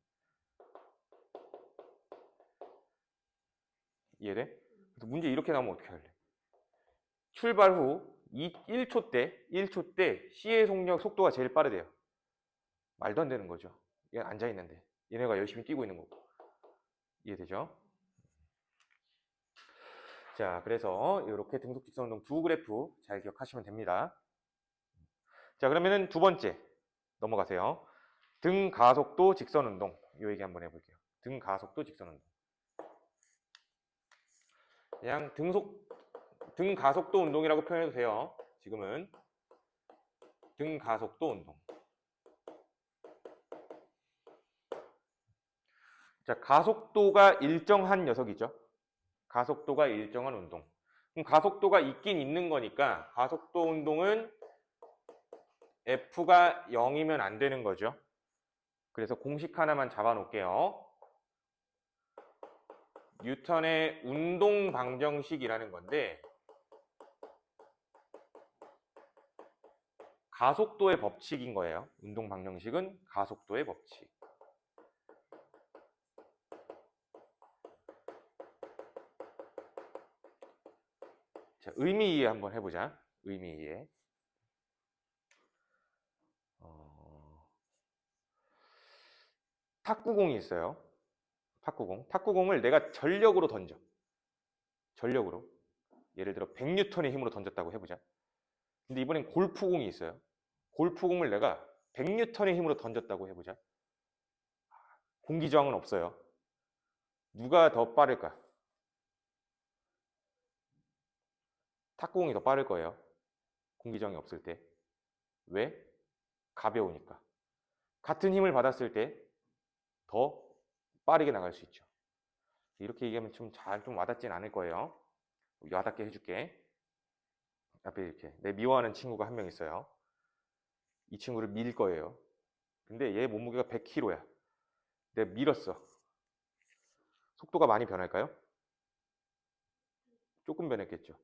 이해돼? 그래서 문제 이렇게 나오면 어떻게 할래? 출발 후 1초 때 C의 속도가 제일 빠르대요. 말도 안 되는 거죠. 얘 앉아 있는데 얘네가 열심히 뛰고 있는 거고. 이해되죠? 자, 그래서 이렇게 등속 직선 운동 두 그래프 잘 기억하시면 됩니다. 자, 그러면은 두 번째 넘어가세요. 등 가속도 직선 운동 이 얘기 한번 해볼게요. 등가속도 직선운동. 그냥 등가속도 운동이라고 표현해도 돼요. 지금은 등가속도 운동. 자, 가속도가 일정한 녀석이죠. 가속도가 일정한 운동. 그럼 가속도가 있긴 있는 거니까 가속도 운동은 F가 0이면 안 되는 거죠. 그래서 공식 하나만 잡아 놓을게요. 뉴턴의 운동 방정식이라는 건데 가속도의 법칙인 거예요. 운동 방정식은 가속도의 법칙. 자, 의미 이해 한번 해보자. 의미 이해. 탁구공이 있어요. 탁구공. 탁구공을 내가 전력으로 던져. 전력으로. 예를 들어 100N의 힘으로 던졌다고 해보자. 근데 이번엔 골프공이 있어요. 골프공을 내가 100N의 힘으로 던졌다고 해보자. 공기 저항은 없어요. 누가 더 빠를까? 탁구공이 더 빠를 거예요. 공기 저항이 없을 때. 왜? 가벼우니까. 같은 힘을 받았을 때 더 빠르게 나갈 수 있죠. 이렇게 얘기하면 좀 와닿진 않을 거예요. 와닿게 해줄게. 앞에 이렇게 내 미워하는 친구가 한 명 있어요. 이 친구를 밀 거예요. 근데 얘 몸무게가 100kg야. 내가 밀었어. 속도가 많이 변할까요? 조금 변했겠죠.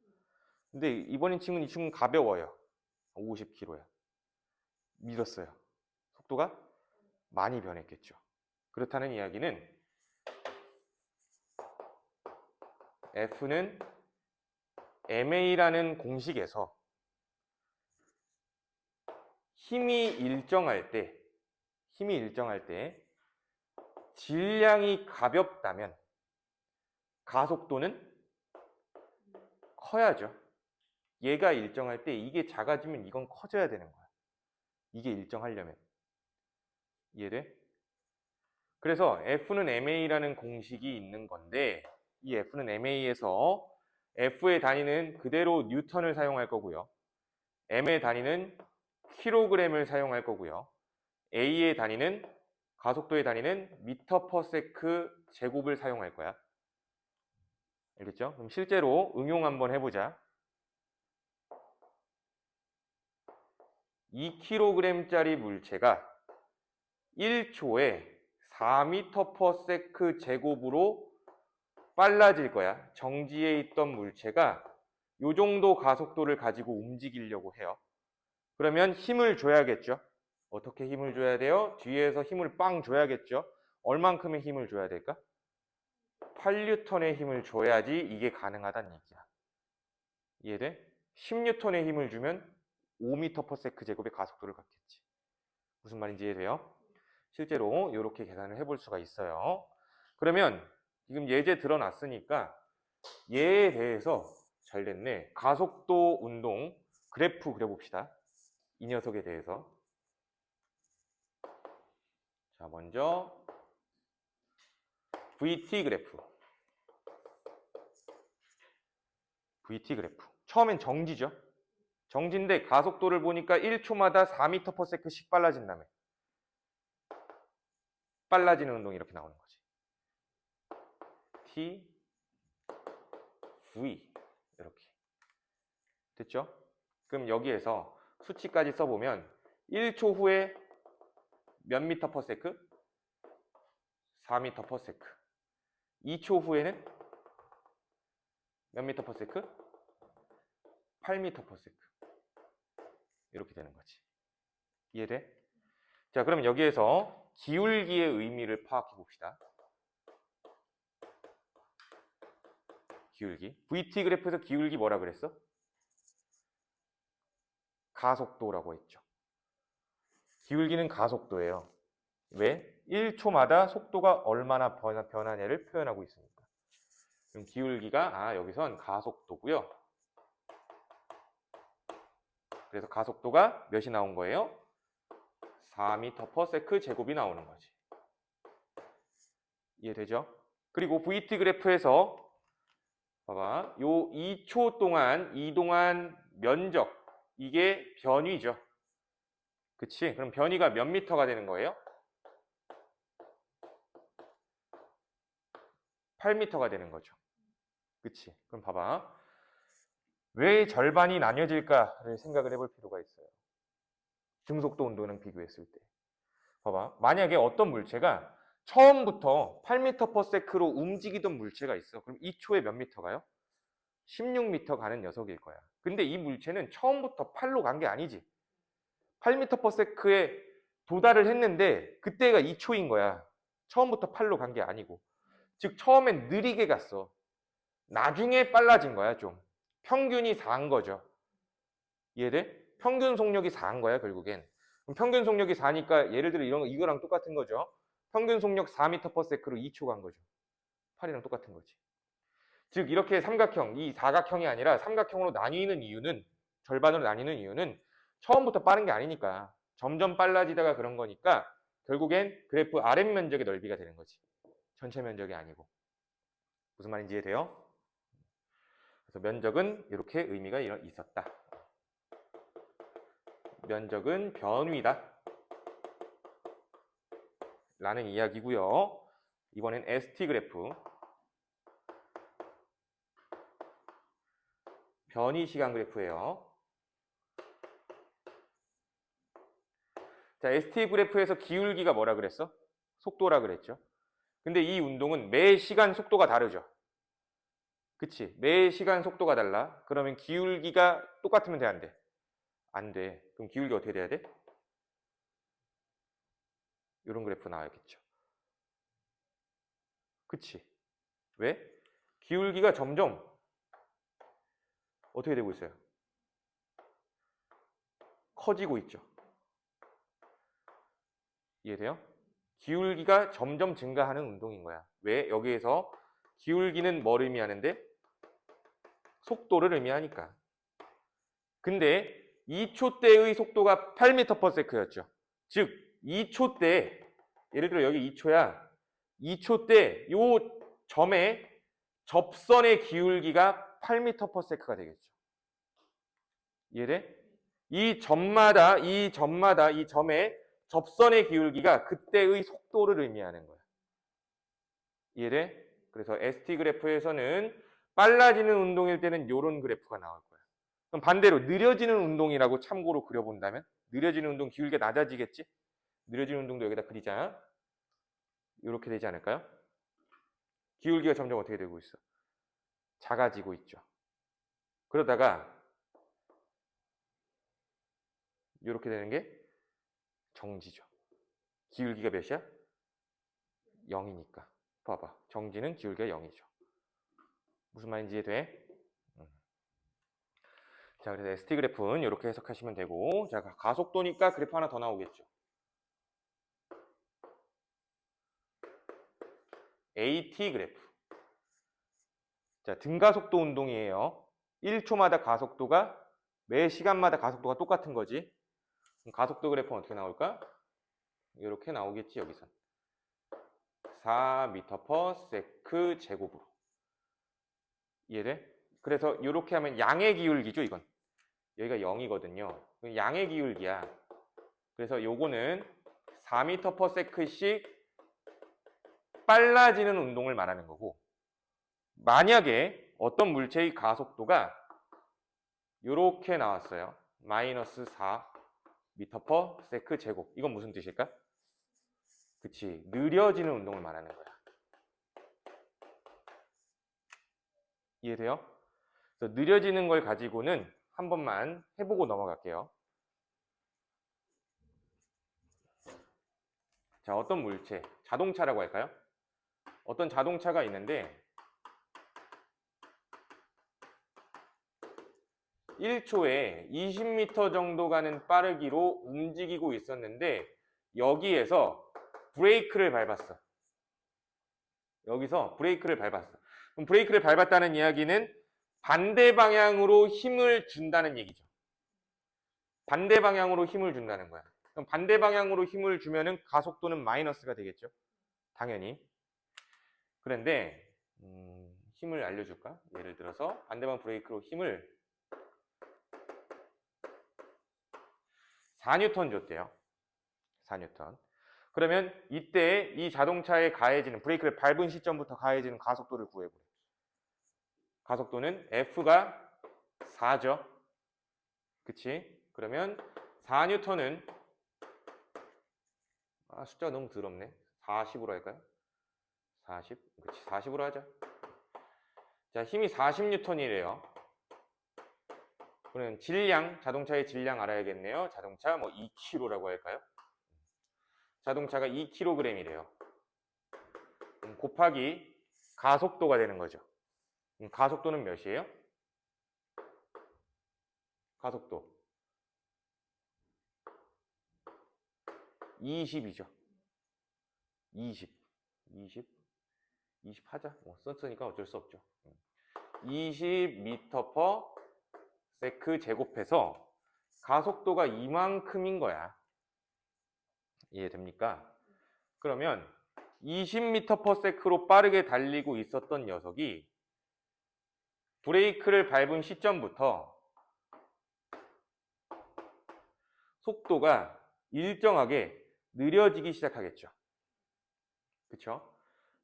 근데 이번엔 이 친구는 가벼워요. 50kg야. 밀었어요. 속도가 많이 변했겠죠. 그렇다는 이야기는 F는 MA라는 공식에서 힘이 일정할 때 질량이 가볍다면 가속도는 커야죠. 얘가 일정할 때 이게 작아지면 이건 커져야 되는 거야. 이게 일정하려면. 이해돼? 그래서 F는 MA라는 공식이 있는 건데 이 F는 MA에서 F의 단위는 그대로 뉴턴을 사용할 거고요. M의 단위는 킬로그램을 사용할 거고요. A의 단위는 가속도의 단위는 미터 퍼 세크 제곱을 사용할 거야. 알겠죠? 그럼 실제로 응용 한번 해보자. 2kg짜리 물체가 1초에 4m per sec 제곱으로 빨라질 거야. 정지해 있던 물체가 이 정도 가속도를 가지고 움직이려고 해요. 그러면 힘을 줘야겠죠. 어떻게 힘을 줘야 돼요? 뒤에서 힘을 빵 줘야겠죠. 얼만큼의 힘을 줘야 될까? 8N의 힘을 줘야지 이게 가능하다는 얘기야. 이해돼? 10N의 힘을 주면 5m per sec 제곱의 가속도를 갖겠지. 무슨 말인지 이해돼요? 실제로 이렇게 계산을 해볼 수가 있어요. 그러면 지금 예제 드러났으니까 얘에 대해서 잘 됐네. 가속도 운동 그래프 그려봅시다. 이 녀석에 대해서. 자, 먼저 VT 그래프. VT 그래프. 처음엔 정지죠. 정지인데 가속도를 보니까 1초마다 4m per sec씩 빨라진다며. 빨라지는 운동이 이렇게 나오는 거지. T, V 이렇게. 됐죠? 그럼 여기에서 수치까지 써보면 1초 후에 몇 미터 퍼 세크? 4m per sec. 2초 후에는 몇 미터 퍼 세크? 8m per sec. 이렇게 되는 거지. 이해돼? 자, 그럼 여기에서 기울기의 의미를 파악해 봅시다. 기울기. VT 그래프에서 기울기 뭐라 그랬어? 가속도라고 했죠. 기울기는 가속도예요. 왜? 1초마다 속도가 얼마나 변하냐를 표현하고 있으니까. 그럼 기울기가 여기선 가속도고요. 그래서 가속도가 몇이 나온 거예요? 4m per sec 제곱이 나오는 거지. 이해되죠? 그리고 VT 그래프에서 봐봐. 요 2초 동안 이동한 면적, 이게 변위죠. 그치? 그럼 변위가 몇 미터가 되는 거예요? 8미터가 되는 거죠. 그치? 그럼 봐봐. 왜 절반이 나뉘어질까를 생각을 해볼 필요가 있어요. 등속도 운동이랑 비교했을 때. 봐봐. 만약에 어떤 물체가 처음부터 8m/s로 움직이던 물체가 있어. 그럼 2초에 몇 미터 가요? 16m 가는 녀석일 거야. 근데 이 물체는 처음부터 8로 간 게 아니지. 8m/s에 도달을 했는데 그때가 2초인 거야. 처음부터 8로 간 게 아니고. 즉 처음엔 느리게 갔어. 나중에 빨라진 거야 좀. 평균이 4인 거죠. 이해돼? 평균 속력이 4인 거야 결국엔. 그럼 평균 속력이 4니까 예를 들어 이거랑 똑같은 거죠. 평균 속력 4m/s로 2초 간 거죠. 8이랑 똑같은 거지. 즉 이렇게 삼각형, 이 사각형이 아니라 삼각형으로 나뉘는 이유는, 절반으로 나뉘는 이유는 처음부터 빠른 게 아니니까 점점 빨라지다가 그런 거니까 결국엔 그래프 아랫 면적의 넓이가 되는 거지. 전체 면적이 아니고. 무슨 말인지 이해돼요? 그래서 면적은 이렇게 의미가 있었다. 면적은 변위다 라는 이야기고요. 이번엔 ST 그래프, 변위 시간 그래프예요. 자, ST 그래프에서 기울기가 뭐라 그랬어? 속도라 그랬죠. 근데 이 운동은 매 시간 속도가 다르죠. 그치? 매 시간 속도가 달라. 그러면 기울기가 똑같으면 돼, 안 돼? 안 돼. 그럼 기울기 어떻게 돼야 돼? 이런 그래프 나와야겠죠. 그치? 왜? 기울기가 점점 어떻게 되고 있어요? 커지고 있죠. 이해돼요? 기울기가 점점 증가하는 운동인 거야. 왜? 여기에서 기울기는 뭘 의미하는데? 속도를 의미하니까. 근데 2초 때의 속도가 8m/s였죠. 즉 2초 때, 예를 들어 여기 2초야. 2초 때 요 점에 접선의 기울기가 8m/s가 되겠죠. 이해돼? 이 점마다 이 점에 접선의 기울기가 그때의 속도를 의미하는 거야. 이해돼? 그래서 ST 그래프에서는 빨라지는 운동일 때는 이런 그래프가 나올 거야. 그럼 반대로 느려지는 운동이라고 참고로 그려본다면, 느려지는 운동 기울기가 낮아지겠지? 느려지는 운동도 여기다 그리자. 이렇게 되지 않을까요? 기울기가 점점 어떻게 되고 있어? 작아지고 있죠. 그러다가 이렇게 되는 게 정지죠. 기울기가 몇이야? 0이니까. 봐봐. 정지는 기울기가 0이죠. 무슨 말인지 이해돼? 자, 그래서 ST 그래프는 이렇게 해석하시면 되고, 자, 가속도니까 그래프 하나 더 나오겠죠. AT 그래프. 자, 등가속도 운동이에요. 1초마다 가속도가, 매 시간마다 가속도가 똑같은 거지. 그럼 가속도 그래프는 어떻게 나올까? 이렇게 나오겠지, 여기선. 4m/s 제곱으로. 이해돼? 그래서 이렇게 하면 양의 기울기죠, 이건. 여기가 0이거든요. 양의 기울기야. 그래서 요거는 4m/s씩 빨라지는 운동을 말하는 거고, 만약에 어떤 물체의 가속도가 이렇게 나왔어요. 마이너스 4m/s 제곱. 이건 무슨 뜻일까? 그치, 느려지는 운동을 말하는 거야. 이해돼요? 그래서 느려지는 걸 가지고는 한 번만 해보고 넘어갈게요. 자, 어떤 물체, 자동차라고 할까요? 어떤 자동차가 있는데 1초에 20m 정도 가는 빠르기로 움직이고 있었는데 여기에서 브레이크를 밟았어. 여기서 브레이크를 밟았어. 그럼 브레이크를 밟았다는 이야기는 반대 방향으로 힘을 준다는 얘기죠. 반대 방향으로 힘을 준다는 거야. 그럼 반대 방향으로 힘을 주면은 가속도는 마이너스가 되겠죠. 당연히. 그런데 힘을 알려줄까? 예를 들어서 반대방 브레이크로 힘을 4N 줬대요. 4N. 그러면 이때 이 자동차에 가해지는 브레이크를 밟은 시점부터 가해지는 가속도를 구해보래. 가속도는 F가 4죠. 그치? 그러면 4N은 숫자가 너무 더럽네. 40으로 할까요? 40? 그치, 40으로 하자. 자, 힘이 40N이래요. 그러면 질량, 자동차의 질량 알아야겠네요. 자동차 뭐 2kg라고 할까요? 자동차가 2kg이래요. 곱하기 가속도가 되는 거죠. 가속도는 몇이에요? 가속도 20이죠. 20 하자. 썼으니까 어쩔 수 없죠. 20m/s 제곱해서 가속도가 이만큼인 거야. 이해됩니까? 그러면 20m/s로 빠르게 달리고 있었던 녀석이 브레이크를 밟은 시점부터 속도가 일정하게 느려지기 시작하겠죠. 그쵸?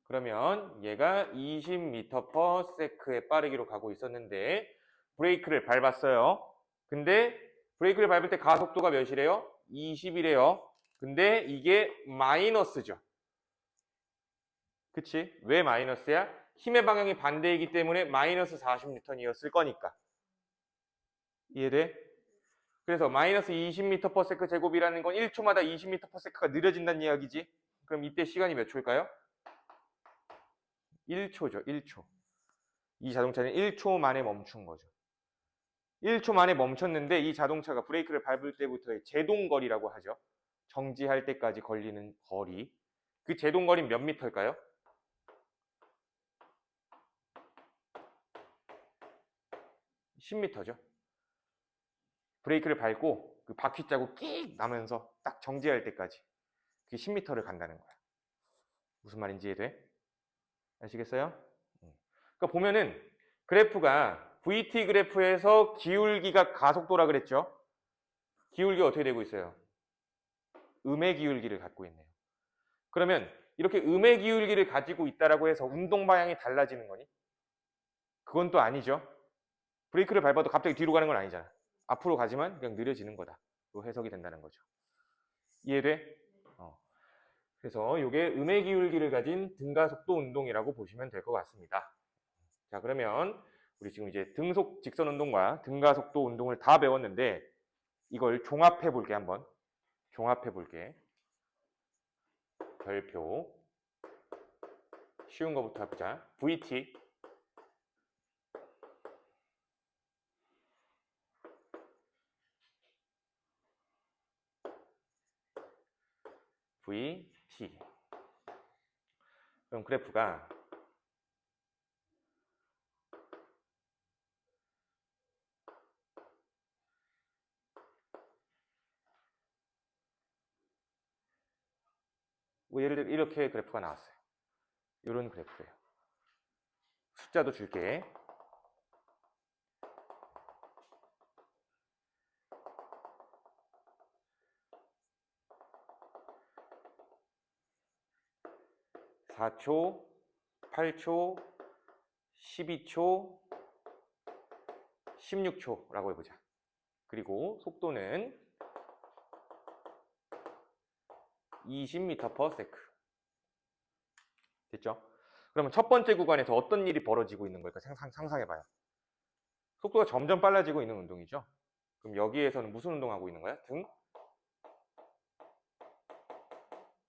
그러면 얘가 20m/s의 빠르기로 가고 있었는데 브레이크를 밟았어요. 근데 브레이크를 밟을 때 가속도가 몇이래요? 20이래요. 근데 이게 마이너스죠. 그치? 왜 마이너스야? 힘의 방향이 반대이기 때문에 마이너스 40N이었을 거니까. 이해돼? 그래서 마이너스 20m/s 제곱이라는 건 1초마다 20m/s가 느려진다는 이야기지. 그럼 이때 시간이 몇 초일까요? 1초죠. 1초. 이 자동차는 1초 만에 멈춘 거죠. 1초 만에 멈췄는데 이 자동차가 브레이크를 밟을 때부터의 제동거리라고 하죠. 정지할 때까지 걸리는 거리. 그 제동거리는 몇 미터일까요? 10m죠. 브레이크를 밟고 그 바퀴 자국 끽 나면서 딱 정지할 때까지 그게 10m를 간다는 거야. 무슨 말인지 이해돼? 아시겠어요? 그러니까 보면은 그래프가 VT 그래프에서 기울기가 가속도라 그랬죠? 기울기가 어떻게 되고 있어요? 음의 기울기를 갖고 있네요. 그러면 이렇게 음의 기울기를 가지고 있다라고 해서 운동 방향이 달라지는 거니? 그건 또 아니죠. 브레이크를 밟아도 갑자기 뒤로 가는 건 아니잖아. 앞으로 가지만 그냥 느려지는 거다. 또 해석이 된다는 거죠. 이해돼? 그래서 이게 음의 기울기를 가진 등가속도 운동이라고 보시면 될 것 같습니다. 자, 그러면 우리 지금 이제 등속 직선 운동과 등가속도 운동을 다 배웠는데 이걸 종합해 볼게 한번. 종합해 볼게. 별표. 쉬운 거부터 해보자. VT. VT. 그럼 그래프가 뭐 예를 들어 이렇게 그래프가 나왔어요. 이런 그래프예요. 숫자도 줄게. (4초) (8초) (12초) (16초)라고 해보자. 그리고 속도는 20m/s. 됐죠? 그러면 첫 번째 구간에서 어떤 일이 벌어지고 있는 걸까? 상상해봐요. 속도가 점점 빨라지고 있는 운동이죠. 그럼 여기에서는 무슨 운동하고 있는 거야?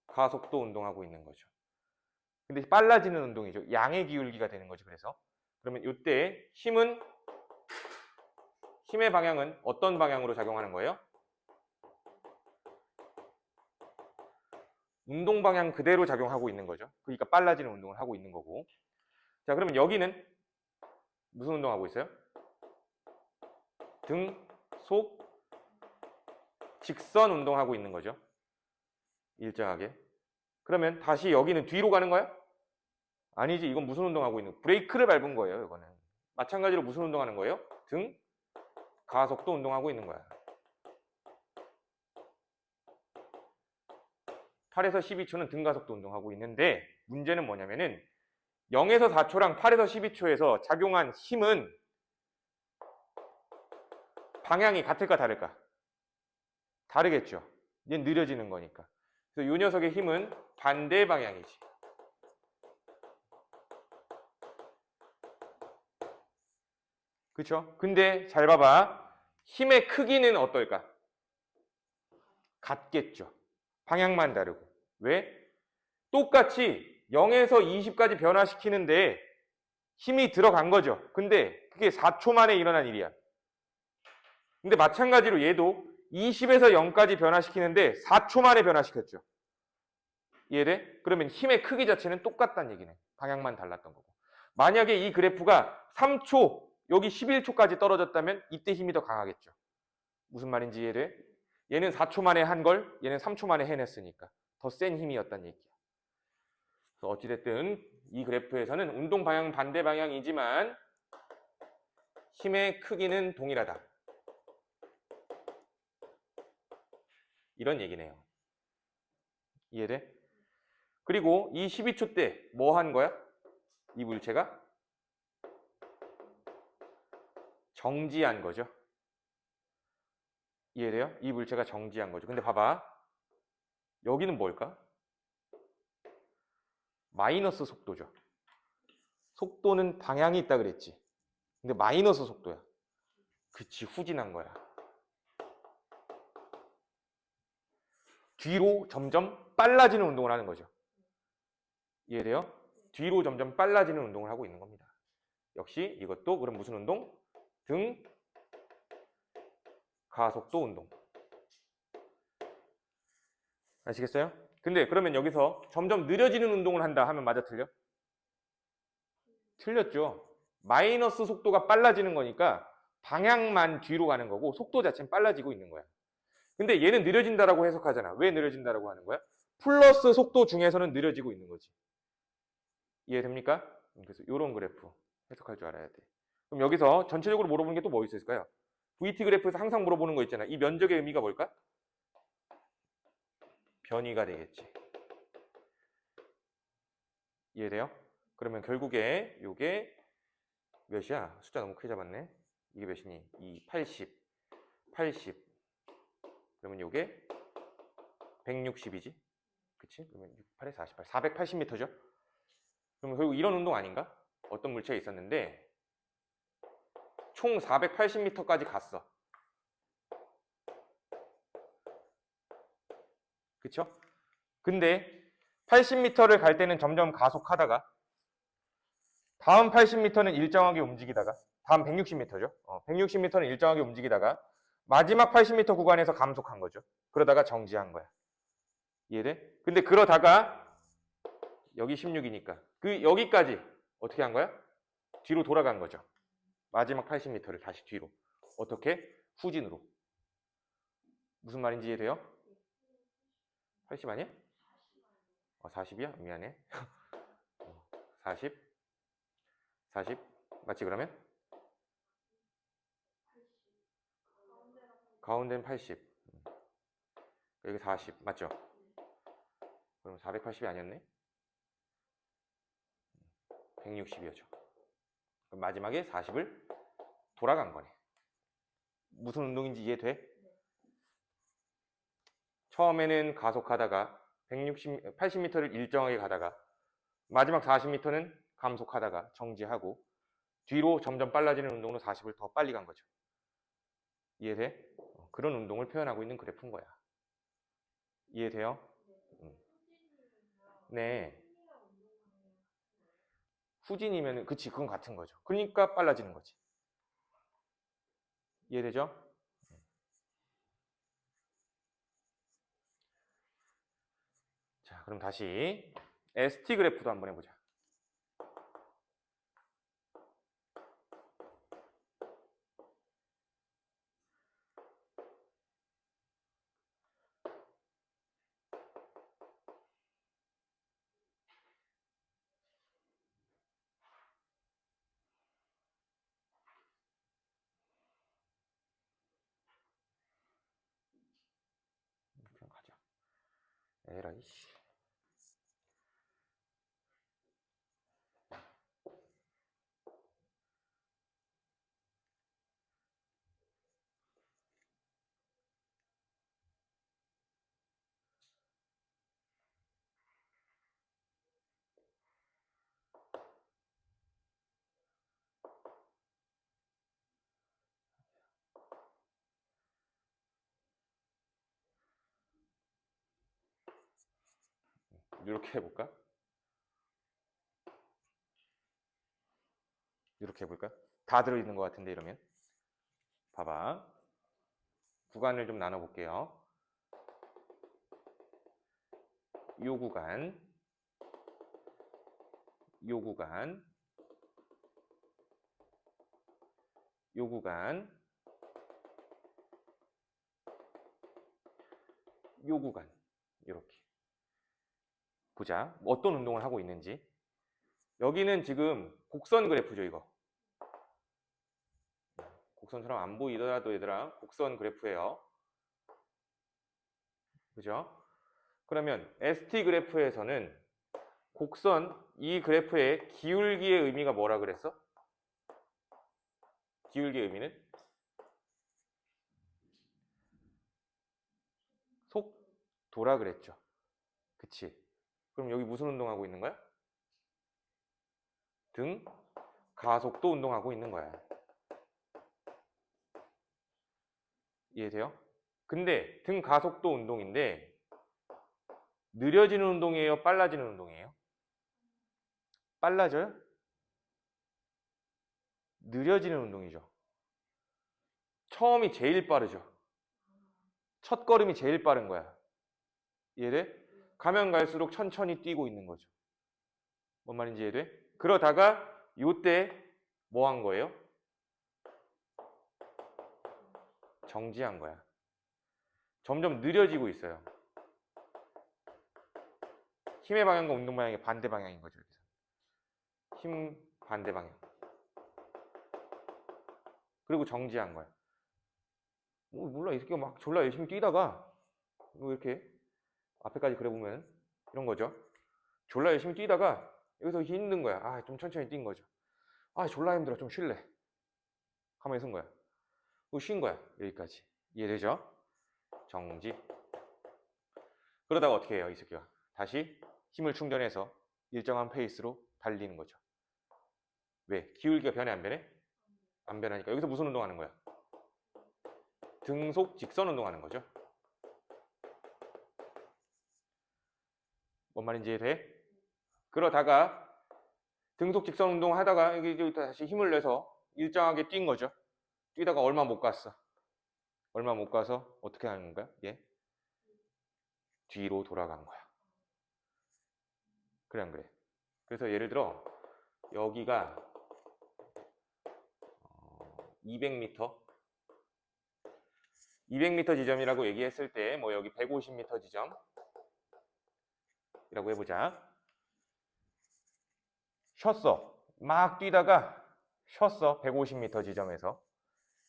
가속도 운동하고 있는 거죠. 근데 빨라지는 운동이죠. 양의 기울기가 되는 거죠. 그래서 그러면 이때 힘의 방향은 어떤 방향으로 작용하는 거예요? 운동 방향 그대로 작용하고 있는 거죠. 그러니까 빨라지는 운동을 하고 있는 거고. 자, 그러면 여기는 무슨 운동하고 있어요? 등속 직선 운동하고 있는 거죠. 일정하게. 그러면 다시 여기는 뒤로 가는 거야? 아니지. 이건 무슨 운동하고 있는 브레이크를 밟은 거예요. 이거는. 마찬가지로 무슨 운동하는 거예요? 등 가속도 운동하고 있는 거야. 8에서 12초는 등 가속도 운동하고 있는데 문제는 뭐냐면은 0에서 4초랑 8에서 12초에서 작용한 힘은 방향이 같을까 다를까? 다르겠죠. 얘는 느려지는 거니까. 그래서 이 녀석의 힘은 반대 방향이지. 그쵸? 근데 잘 봐봐. 힘의 크기는 어떨까? 같겠죠. 방향만 다르고. 왜? 똑같이 0에서 20까지 변화시키는데 힘이 들어간 거죠. 근데 그게 4초 만에 일어난 일이야. 근데 마찬가지로 얘도 20에서 0까지 변화시키는데 4초 만에 변화시켰죠. 이해돼? 그러면 힘의 크기 자체는 똑같다는 얘기네. 방향만 달랐던 거고. 만약에 이 그래프가 3초, 여기 11초까지 떨어졌다면 이때 힘이 더 강하겠죠. 무슨 말인지 이해돼? 얘는 4초 만에 한 걸 얘는 3초 만에 해냈으니까 더 센 힘이었다는 얘기야. 그래서 어찌됐든 이 그래프에서는 운동 방향 반대 방향이지만 힘의 크기는 동일하다. 이런 얘기네요. 이해돼? 그리고 이 12초 때 뭐 한 거야? 이 물체가 정지한 거죠. 이해돼요? 이 물체가 정지한 거죠. 근데 봐봐. 여기는 뭘까? 마이너스 속도죠. 속도는 방향이 있다 그랬지. 근데 마이너스 속도야. 그치, 후진한 거야. 뒤로 점점 빨라지는 운동을 하는 거죠. 이해돼요? 뒤로 점점 빨라지는 운동을 하고 있는 겁니다. 역시 이것도 그럼 무슨 운동? 등 가속도 운동. 아시겠어요? 근데 그러면 여기서 점점 느려지는 운동을 한다 하면 맞아 틀려? 틀렸죠. 마이너스 속도가 빨라지는 거니까 방향만 뒤로 가는 거고 속도 자체는 빨라지고 있는 거야. 근데 얘는 느려진다라고 해석하잖아. 왜 느려진다라고 하는 거야? 플러스 속도 중에서는 느려지고 있는 거지. 이해됩니까? 그래서 이런 그래프 해석할 줄 알아야 돼. 그럼 여기서 전체적으로 물어보는 게 또 뭐 있을까요? VT 그래프에서 항상 물어보는 거 있잖아. 이 면적의 의미가 뭘까? 변이가 되겠지. 이해돼요? 그러면 결국에 요게 몇이야? 숫자 너무 크게 잡았네. 이게 몇이니? 2, 80, 80. 그러면 요게 160이지? 그치? 그러면 6, 8에 48, 480m죠? 그러면 결국 이런 운동 아닌가? 어떤 물체가 있었는데 총 480m까지 갔어. 그쵸? 근데 80m를 갈 때는 점점 가속하다가 다음 80m는 일정하게 움직이다가 다음 160m죠. 160m는 일정하게 움직이다가 마지막 80m 구간에서 감속한 거죠. 그러다가 정지한 거야. 이해돼? 근데 그러다가 여기 16이니까 그 여기까지 어떻게 한 거야? 뒤로 돌아간 거죠. 마지막 80m를 다시 뒤로. 어떻게? 후진으로. 무슨 말인지 이해돼요? 80 아니야? 40이야? 미안해. 40? 40? 맞지 그러면? 가운데는 80. 여기 40. 맞죠? 그럼 480이 아니었네? 160이었죠. 그럼 마지막에 40을 돌아간 거네. 무슨 운동인지 이해돼? 처음에는 가속하다가 80m를 일정하게 가다가 마지막 40m는 감속하다가 정지하고 뒤로 점점 빨라지는 운동으로 40을 더 빨리 간 거죠. 이해돼? 그런 운동을 표현하고 있는 그래프인 거야. 이해돼요? 네. 후진이면 그치 그건 같은 거죠. 그러니까 빨라지는 거지. 이해되죠? 자, 그럼 다시 ST 그래프도 한번 해보자. 에라이 씨. 이렇게 해볼까? 이렇게 해볼까? 다 들어있는 것 같은데 이러면 봐봐. 구간을 좀 나눠볼게요. 요 구간, 요 구간, 요 구간, 요 구간 이렇게 보자. 어떤 운동을 하고 있는지. 여기는 지금 곡선 그래프죠, 이거. 곡선처럼 안 보이더라도 얘들아, 곡선 그래프예요. 그죠? 그러면 ST 그래프에서는 곡선 이 그래프의 기울기의 의미가 뭐라 그랬어? 기울기의 의미는 속도라 그랬죠. 그치? 그럼 여기 무슨 운동하고 있는 거야? 등 가속도 운동하고 있는 거야. 이해돼요? 근데 등 가속도 운동인데 느려지는 운동이에요? 빨라지는 운동이에요? 빨라져요? 느려지는 운동이죠. 처음이 제일 빠르죠. 첫 걸음이 제일 빠른 거야. 이해돼? 가면 갈수록 천천히 뛰고 있는 거죠. 뭔 말인지 이해돼? 그러다가 요때 뭐 한 거예요? 정지한 거야. 점점 느려지고 있어요. 힘의 방향과 운동 방향의 반대 방향인 거죠. 여기서. 힘 반대 방향. 그리고 정지한 거야. 몰라, 이 새끼가 막 졸라 열심히 뛰다가 이렇게 앞에까지 그려보면 이런 거죠. 졸라 열심히 뛰다가 여기서 힘든 거야. 아, 좀 천천히 뛴 거죠. 아, 졸라 힘들어. 좀 쉴래. 가만히 있은 거야. 쉰 거야. 여기까지. 이해되죠? 정지. 그러다가 어떻게 해요, 이 새끼가? 다시 힘을 충전해서 일정한 페이스로 달리는 거죠. 왜? 기울기가 변해, 안 변해? 안 변하니까. 여기서 무슨 운동하는 거야? 등속 직선 운동하는 거죠. 뭔 말인지 이해돼? 그러다가 등속 직선 운동 하다가 여기 다시 힘을 내서 일정하게 뛴 거죠. 뛰다가 얼마 못 갔어. 얼마 못 가서 어떻게 하는 거야? 얘 뒤로 돌아간 거야. 그래 안 그래? 그래서 예를 들어 여기가 200m 200m 지점이라고 얘기했을 때 뭐 여기 150m 지점이라고 해보자. 쉬었어. 막 뛰다가 쉬었어. 150m 지점에서.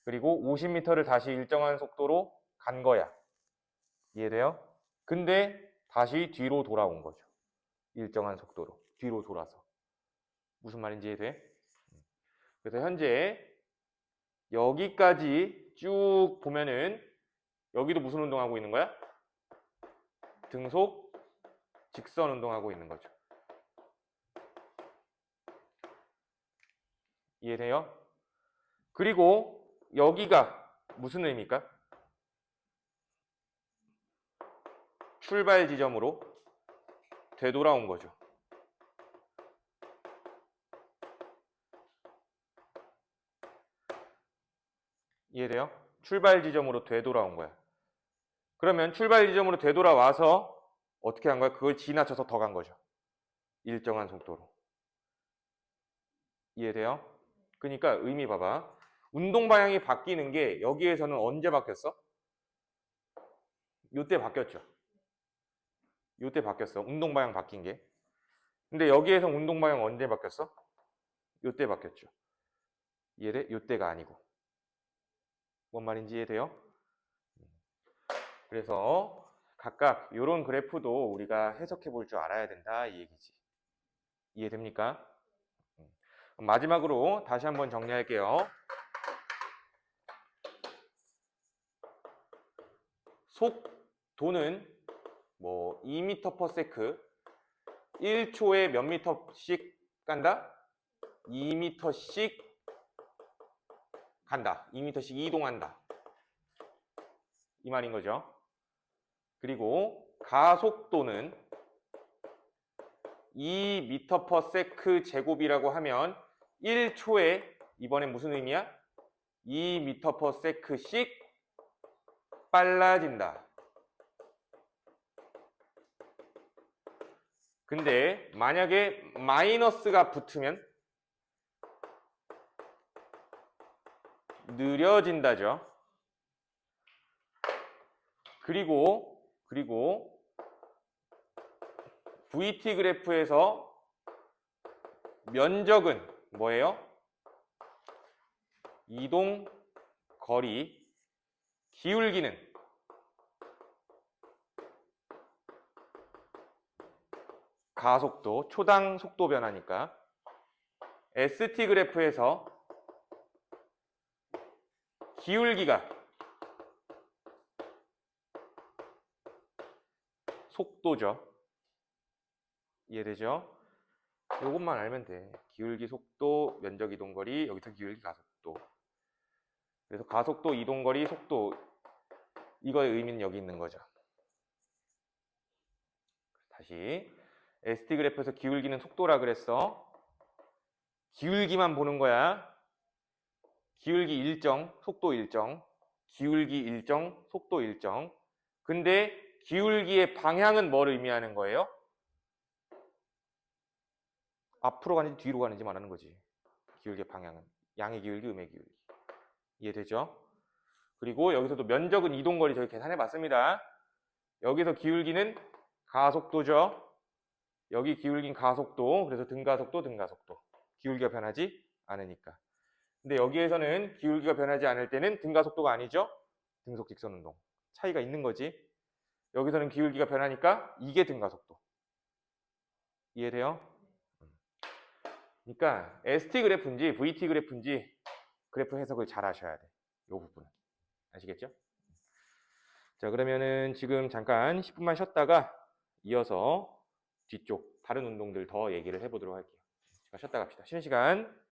그리고 50m를 다시 일정한 속도로 간 거야. 이해돼요? 근데 다시 뒤로 돌아온 거죠. 일정한 속도로. 뒤로 돌아서. 무슨 말인지 이해돼? 그래서 현재 여기까지 쭉 보면은 여기도 무슨 운동하고 있는 거야? 등속 직선 운동하고 있는 거죠. 이해돼요? 그리고 여기가 무슨 의미입니까? 출발 지점으로 되돌아온 거죠. 이해돼요? 출발 지점으로 되돌아온 거야. 그러면 출발 지점으로 되돌아와서 어떻게 한 거야? 그걸 지나쳐서 더 간 거죠. 일정한 속도로. 이해돼요? 그러니까 의미 봐봐. 운동 방향이 바뀌는 게 여기에서는 언제 바뀌었어? 요때 바뀌었죠. 요때 바뀌었어. 운동 방향 바뀐 게. 근데 여기에서 운동 방향 언제 바뀌었어? 요때 바뀌었죠. 이해돼? 요때가 아니고. 뭔 말인지 이해돼요? 그래서 각각 이런 그래프도 우리가 해석해 볼 줄 알아야 된다 이 얘기지. 이해됩니까? 마지막으로 다시 한번 정리할게요. 속도는 뭐 2m/s 1초에 몇 미터씩 간다? 2m씩 간다. 2m씩 이동한다. 이 말인 거죠. 그리고 가속도는 2m/s 제곱이라고 하면 1초에 이번엔 무슨 의미야? 2m/s씩 빨라진다. 근데 만약에 마이너스가 붙으면 느려진다죠. 그리고 VT 그래프에서 면적은 뭐예요? 이동 거리, 기울기는 가속도, 초당 속도 변화니까 ST 그래프에서 기울기가 속도죠. 이해되죠? 이것만 알면 돼. 기울기, 속도, 면적, 이동거리, 여기서 기울기, 가속도. 그래서 가속도, 이동거리, 속도 이거의 의미는 여기 있는 거죠. 다시 ST 그래프에서 기울기는 속도라 그랬어. 기울기만 보는 거야. 기울기 일정, 속도 일정, 기울기 일정, 속도 일정. 근데 기울기의 방향은 뭘 의미하는 거예요? 앞으로 가는지 뒤로 가는지 말하는 거지. 기울기의 방향은. 양의 기울기, 음의 기울기. 이해되죠? 그리고 여기서도 면적은 이동거리 저희 계산해 봤습니다. 여기서 기울기는 가속도죠. 여기 기울기는 가속도. 그래서 등가속도, 등가속도. 기울기가 변하지 않으니까. 근데 여기에서는 기울기가 변하지 않을 때는 등가속도가 아니죠. 등속 직선 운동. 차이가 있는 거지. 여기서는 기울기가 변하니까 이게 등가속도. 이해돼요? 그러니까 ST 그래프인지 VT 그래프인지 그래프 해석을 잘 하셔야 돼. 이 부분은. 아시겠죠? 자, 그러면은 지금 잠깐 10분만 쉬었다가 이어서 뒤쪽 다른 운동들 더 얘기를 해보도록 할게요. 잠깐 쉬었다 갑시다. 쉬는 시간.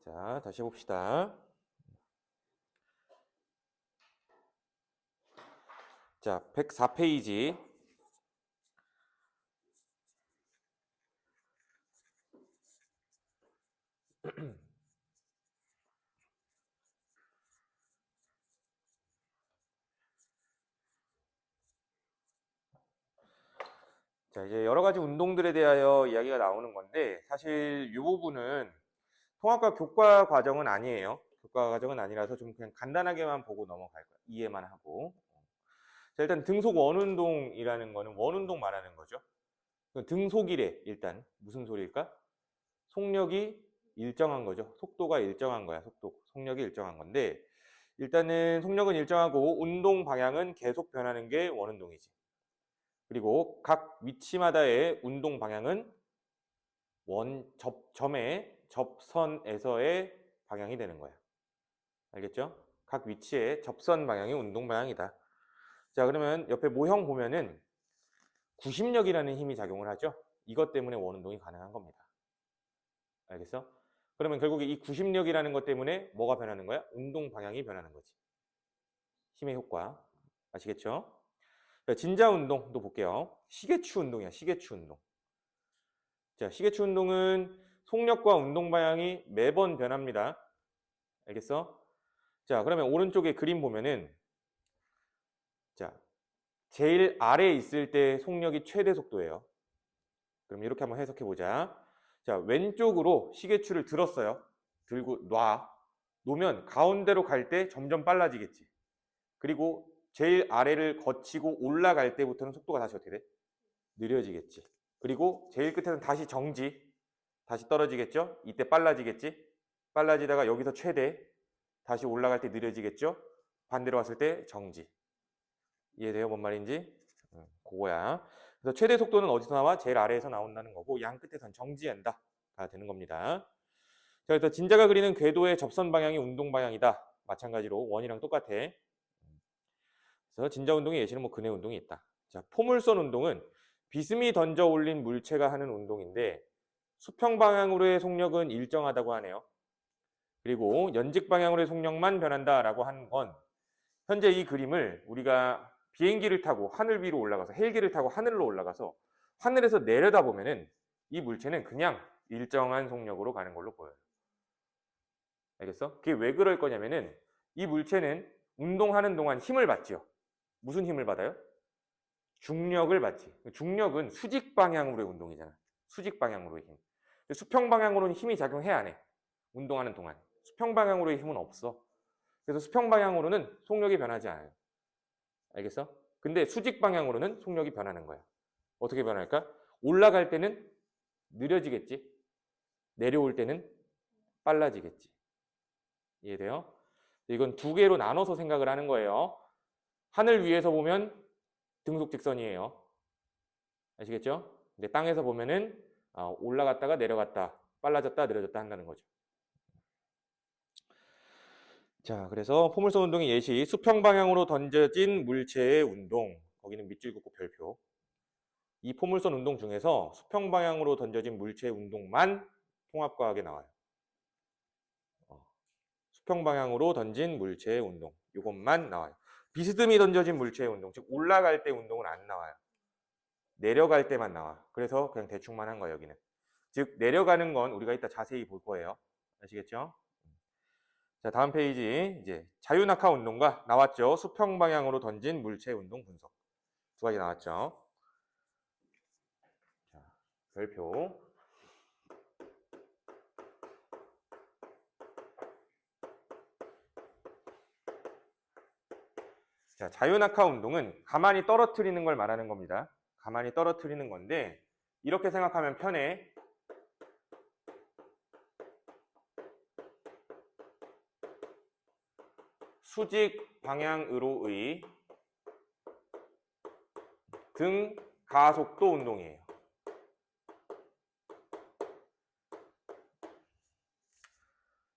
자, 다시 해봅시다. 자, 104페이지. 자, 이제 여러 가지 운동들에 대하여 이야기가 나오는 건데, 사실 이 부분은 통합과 교과 과정은 아니에요. 교과 과정은 아니라서 좀 그냥 간단하게만 보고 넘어갈 거예요. 이해만 하고. 자, 일단 등속 원운동이라는 거는 원운동 말하는 거죠. 등속이래, 일단. 무슨 소리일까? 속력이 일정한 거죠. 속도가 일정한 거야, 속력이 일정한 건데, 일단은 속력은 일정하고 운동 방향은 계속 변하는 게 원운동이지. 그리고 각 위치마다의 운동 방향은 점의 접선에서의 방향이 되는 거야. 알겠죠? 각 위치의 접선 방향이 운동 방향이다. 자, 그러면 옆에 모형 보면은 구심력이라는 힘이 작용을 하죠. 이것 때문에 원운동이 가능한 겁니다. 알겠어? 그러면 결국에 이 구심력이라는 것 때문에 뭐가 변하는 거야? 운동 방향이 변하는 거지. 힘의 효과. 아시겠죠? 자, 진자 운동도 볼게요. 시계추 운동이야, 시계추 운동. 자, 시계추 운동은 속력과 운동 방향이 매번 변합니다. 알겠어? 자, 그러면 오른쪽에 그림 보면은, 자, 제일 아래에 있을 때 속력이 최대 속도예요. 그럼 이렇게 한번 해석해 보자. 자, 왼쪽으로 시계추를 들었어요. 들고 놓으면 가운데로 갈 때 점점 빨라지겠지. 그리고 제일 아래를 거치고 올라갈 때부터는 속도가 다시 어떻게 돼? 느려지겠지. 그리고 제일 끝에는 다시 정지, 다시 떨어지겠죠? 이때 빨라지겠지? 빨라지다가 여기서 최대, 다시 올라갈 때 느려지겠죠? 반대로 왔을 때 정지. 이해돼요? 뭔 말인지? 그거야. 그래서 최대 속도는 어디서 나와? 제일 아래에서 나온다는 거고, 양 끝에선 정지한다가 되는 겁니다. 자, 그래서 진자가 그리는 궤도의 접선 방향이 운동 방향이다. 마찬가지로 원이랑 똑같아. 그래서 진자 운동의 예시는 뭐 근해 운동이 있다. 자, 포물선 운동은 비스미 던져 올린 물체가 하는 운동인데 수평 방향으로의 속력은 일정하다고 하네요. 그리고 연직 방향으로의 속력만 변한다라고 하는 건 현재 이 그림을 우리가 비행기를 타고 하늘 위로 올라가서 헬기를 타고 하늘로 올라가서 하늘에서 내려다보면은 이 물체는 그냥 일정한 속력으로 가는 걸로 보여요. 알겠어? 그게 왜 그럴 거냐면은 이 물체는 운동하는 동안 힘을 받죠. 무슨 힘을 받아요? 중력을 받지. 중력은 수직 방향으로의 운동이잖아. 수직 방향으로의 힘. 수평 방향으로는 힘이 작용해야 안 해. 운동하는 동안. 수평 방향으로의 힘은 없어. 그래서 수평 방향으로는 속력이 변하지 않아요. 알겠어? 근데 수직 방향으로는 속력이 변하는 거야. 어떻게 변할까? 올라갈 때는 느려지겠지. 내려올 때는 빨라지겠지. 이해돼요? 이건 두 개로 나눠서 생각을 하는 거예요. 하늘 위에서 보면 등속 직선이에요. 아시겠죠? 근데 땅에서 보면은 올라갔다가 내려갔다, 빨라졌다, 느려졌다 한다는 거죠. 자, 그래서 포물선 운동의 예시, 수평 방향으로 던져진 물체의 운동. 거기는 밑줄 긋고 별표. 이 포물선 운동 중에서 수평 방향으로 던져진 물체의 운동만 통합과학에 나와요. 수평 방향으로 던진 물체의 운동. 이것만 나와요. 비스듬히 던져진 물체의 운동, 즉 올라갈 때 운동은 안 나와요. 내려갈 때만 나와. 그래서 그냥 대충만 한 거예요, 여기는. 즉 내려가는 건 우리가 이따 자세히 볼 거예요. 아시겠죠? 자, 다음 페이지 이제 자유낙하 운동과 나왔죠. 수평 방향으로 던진 물체 운동 분석. 두 가지 나왔죠. 자, 별표. 자, 자유낙하 운동은 가만히 떨어뜨리는 걸 말하는 겁니다. 가만히 떨어뜨리는 건데 이렇게 생각하면 편해. 수직 방향으로의 등 가속도 운동이에요.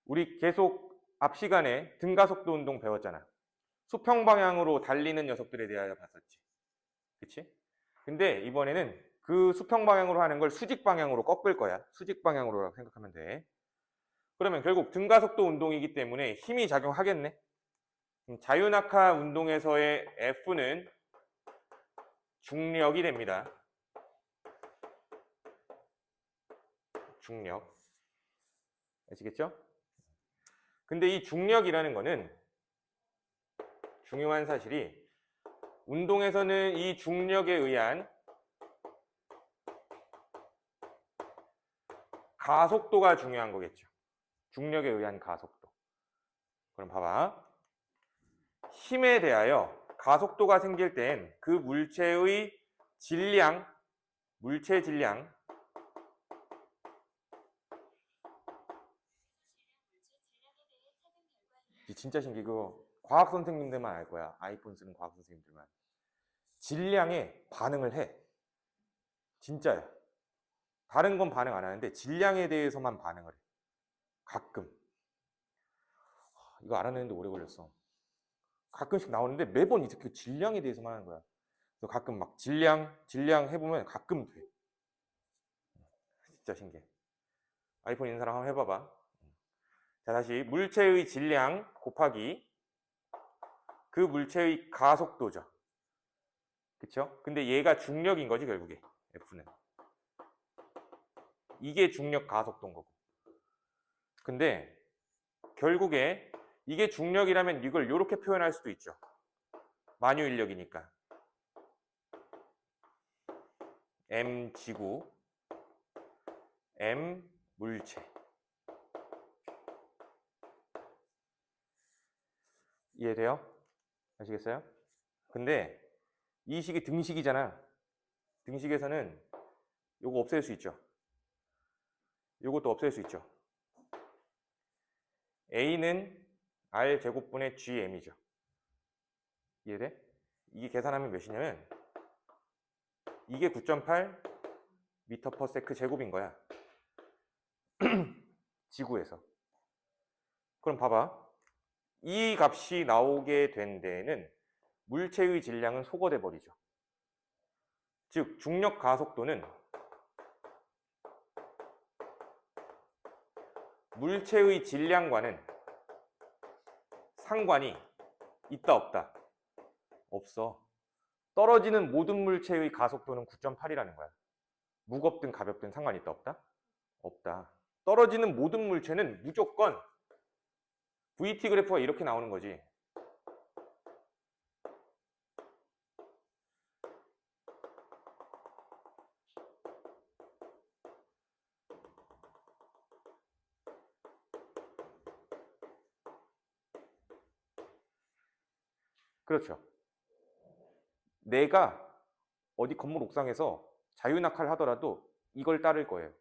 우리 계속 앞 시간에 등 가속도 운동 배웠잖아. 수평 방향으로 달리는 녀석들에 대하여 봤었지. 그치? 근데 이번에는 그 수평 방향으로 하는 걸 수직 방향으로 꺾을 거야. 수직 방향으로 생각하면 돼. 그러면 결국 등가속도 운동이기 때문에 힘이 작용하겠네. 자유낙하 운동에서의 F는 중력이 됩니다. 중력. 아시겠죠? 근데 이 중력이라는 거는 중요한 사실이 운동에서는 이 중력에 의한 가속도가 중요한 거겠죠. 중력에 의한 가속도. 그럼 봐봐. 힘에 대하여 가속도가 생길 땐 그 물체의 질량, 물체 질량, 진짜 신기해. 그거 과학 선생님들만 알 거야. 아이폰 쓰는 과학 선생님들만. 질량에 반응을 해. 진짜야. 다른 건 반응 안 하는데 질량에 대해서만 반응을 해. 가끔. 이거 알아내는데 오래 걸렸어. 가끔씩 나오는데 매번 이렇게 질량에 대해서만 하는 거야. 그래서 가끔 막 질량 해보면 가끔 돼. 진짜 신기해. 아이폰 있는 사람 한번 해봐봐. 자, 다시 물체의 질량 곱하기 그 물체의 가속도죠. 그쵸? 근데 얘가 중력인 거지 결국에 F는. 이게 중력 가속도인 거고. 근데 결국에 이게 중력이라면 이걸 이렇게 표현할 수도 있죠. 만유 인력이니까. M 지구, M 물체. 이해돼요? 아시겠어요? 근데 이 식이 등식이잖아. 등식에서는 요거 없앨 수 있죠. 요것도 없앨 수 있죠. A는 R 제곱분의 GM이죠. 이해돼? 이게 계산하면 몇이냐면 이게 9.8 미터 퍼 세크 제곱인 거야. 지구에서. 그럼 봐봐. 이 값이 나오게 된 데에는 물체의 질량은 소거돼 버리죠. 즉 중력 가속도는 물체의 질량과는 상관이 있다 없다? 없어. 떨어지는 모든 물체의 가속도는 9.8이라는 거야. 무겁든 가볍든 상관이 있다 없다? 없다. 떨어지는 모든 물체는 무조건 VT 그래프가 이렇게 나오는 거지. 그렇죠. 내가 어디 건물 옥상에서 자유낙하를 하더라도 이걸 따를 거예요.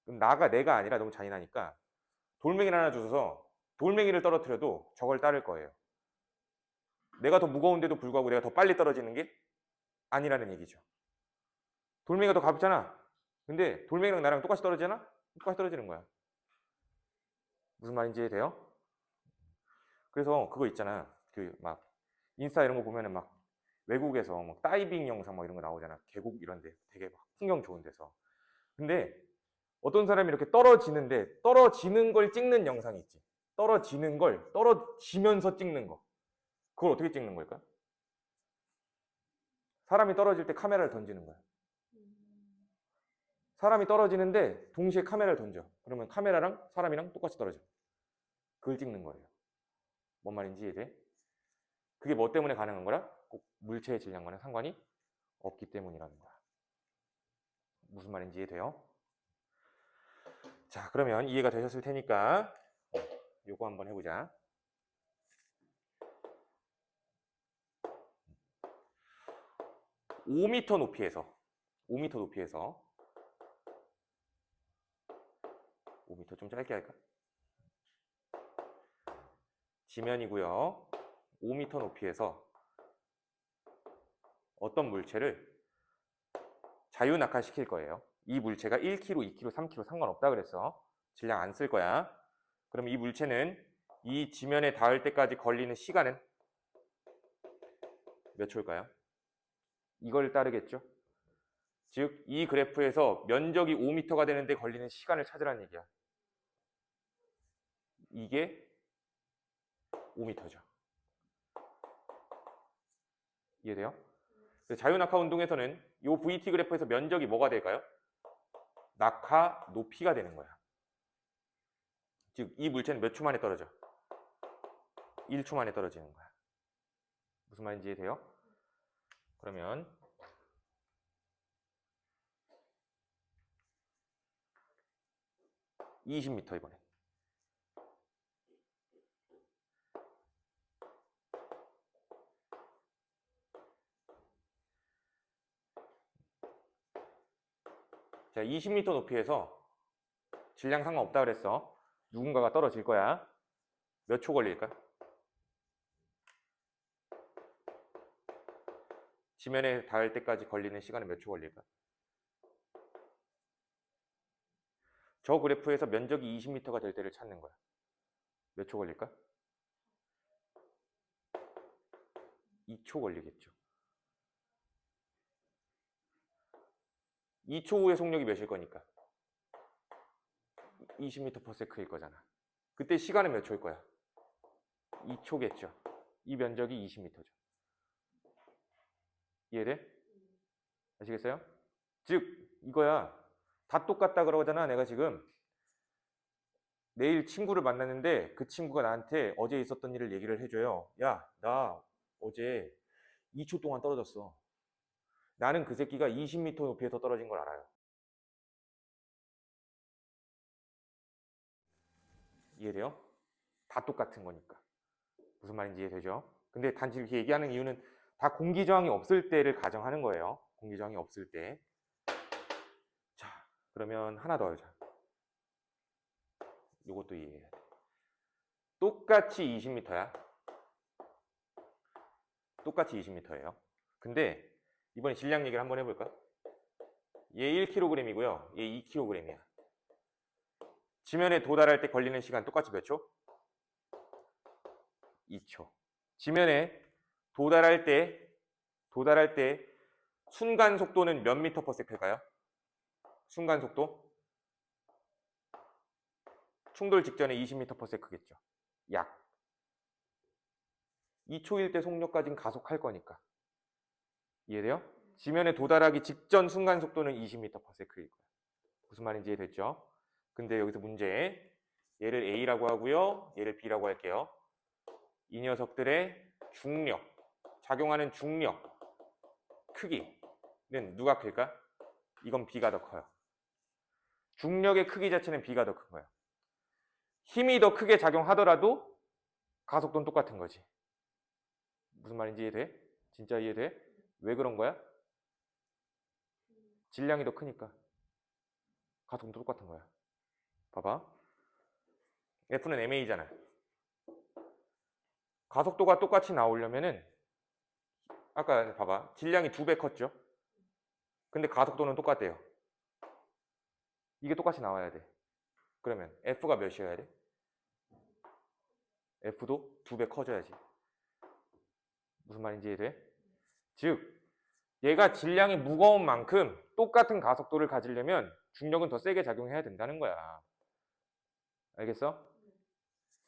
그럼 내가 아니라 너무 잔인하니까 돌멩이를 하나 주셔서 돌멩이를 떨어뜨려도 저걸 따를 거예요. 내가 더 무거운데도 불구하고 내가 더 빨리 떨어지는 게 아니라는 얘기죠. 돌멩이가 더 가볍잖아. 근데 돌멩이랑 나랑 똑같이 떨어지잖아? 똑같이 떨어지는 거야. 무슨 말인지 이해돼요? 그래서 그거 있잖아. 그 막 인스타 이런 거 보면은 막 외국에서 막 다이빙 영상 막 이런 거 나오잖아. 계곡 이런 데 되게 막 풍경 좋은 데서. 근데 어떤 사람이 이렇게 떨어지는데 떨어지는 걸 찍는 영상이 있지. 떨어지는 걸 떨어지면서 찍는 거. 그걸 어떻게 찍는 걸까? 사람이 떨어질 때 카메라를 던지는 거야. 사람이 떨어지는데 동시에 카메라를 던져. 그러면 카메라랑 사람이랑 똑같이 떨어져. 그걸 찍는 거예요. 뭔 말인지 이해돼? 그게 뭐 때문에 가능한 거라? 꼭 물체의 질량과는 상관이 없기 때문이라는 거야. 무슨 말인지 이해돼요? 자, 그러면 이해가 되셨을 테니까 요거 한번 해보자. 5m 높이에서 5m 높이에서 5m 좀 짧게 할까? 지면이고요. 5m 높이에서 어떤 물체를 자유낙하시킬 거예요. 이 물체가 1kg, 2kg, 3kg 상관없다 그랬어. 질량 안 쓸 거야. 그럼 이 물체는 이 지면에 닿을 때까지 걸리는 시간은 몇 초일까요? 이걸 따르겠죠. 즉, 이 그래프에서 면적이 5m가 되는데 걸리는 시간을 찾으라는 얘기야. 이게 5m죠. 이해돼요? 자유낙하 운동에서는 이 VT 그래프에서 면적이 뭐가 될까요? 낙하 높이가 되는 거야. 즉 이 물체는 몇 초 만에 떨어져? 1초 만에 떨어지는 거야. 무슨 말인지 이해돼요? 그러면 20m 이번에. 자, 20m 높이에서 질량 상관없다 그랬어. 누군가가 떨어질 거야. 몇 초 걸릴까? 지면에 닿을 때까지 걸리는 시간은 몇 초 걸릴까? 저 그래프에서 면적이 20m가 될 때를 찾는 거야. 몇 초 걸릴까? 2초 걸리겠죠. 2초 후에 속력이 몇일 거니까? 20m/s일 거잖아. 그때 시간은 몇 초일 거야? 2초겠죠. 이 면적이 20m죠. 이해돼? 아시겠어요? 즉 이거야. 다 똑같다 그러잖아. 내가 지금 내일 친구를 만났는데 그 친구가 나한테 어제 있었던 일을 얘기를 해줘요. 야, 나 어제 2초 동안 떨어졌어. 나는 그 새끼가 20m 높이에서 떨어진 걸 알아요. 이해돼요? 다 똑같은 거니까. 무슨 말인지 이해되죠? 근데 단지 이렇게 얘기하는 이유는 다 공기 저항이 없을 때를 가정하는 거예요. 공기 저항이 없을 때. 자, 그러면 하나 더 하자. 이것도 이해해야 돼. 똑같이 20m야. 똑같이 20m예요. 근데 이번에 질량 얘기를 한번 해볼까? 얘 1kg이고요. 얘 2kg이야. 지면에 도달할 때 걸리는 시간 똑같이 몇 초? 2초. 지면에 도달할 때 순간 속도는 몇 미터 퍼 세크일까요? 순간 속도? 충돌 직전에 20m per sec겠죠. 약. 2초일 때 속력까지는 가속할 거니까. 이해돼요? 지면에 도달하기 직전 순간 속도는 20m per sec일 거야. 무슨 말인지 이해됐죠? 근데 여기서 문제. 얘를 A라고 하고요. 얘를 B라고 할게요. 이 녀석들의 중력, 작용하는 중력, 크기는 누가 클까? 이건 B가 더 커요. 중력의 크기 자체는 B가 더 큰 거야. 힘이 더 크게 작용하더라도 가속도는 똑같은 거지. 무슨 말인지 이해돼? 진짜 이해돼? 왜 그런 거야? 질량이 더 크니까. 가속도 똑같은 거야. 봐봐. F는 ma잖아. 가속도가 똑같이 나오려면은 아까 봐봐. 질량이 2배 컸죠? 근데 가속도는 똑같대요. 이게 똑같이 나와야 돼. 그러면 F가 몇이어야 돼? F도 2배 커져야지. 무슨 말인지 이해돼? 즉 얘가 질량이 무거운 만큼 똑같은 가속도를 가지려면 중력은 더 세게 작용해야 된다는 거야. 알겠어?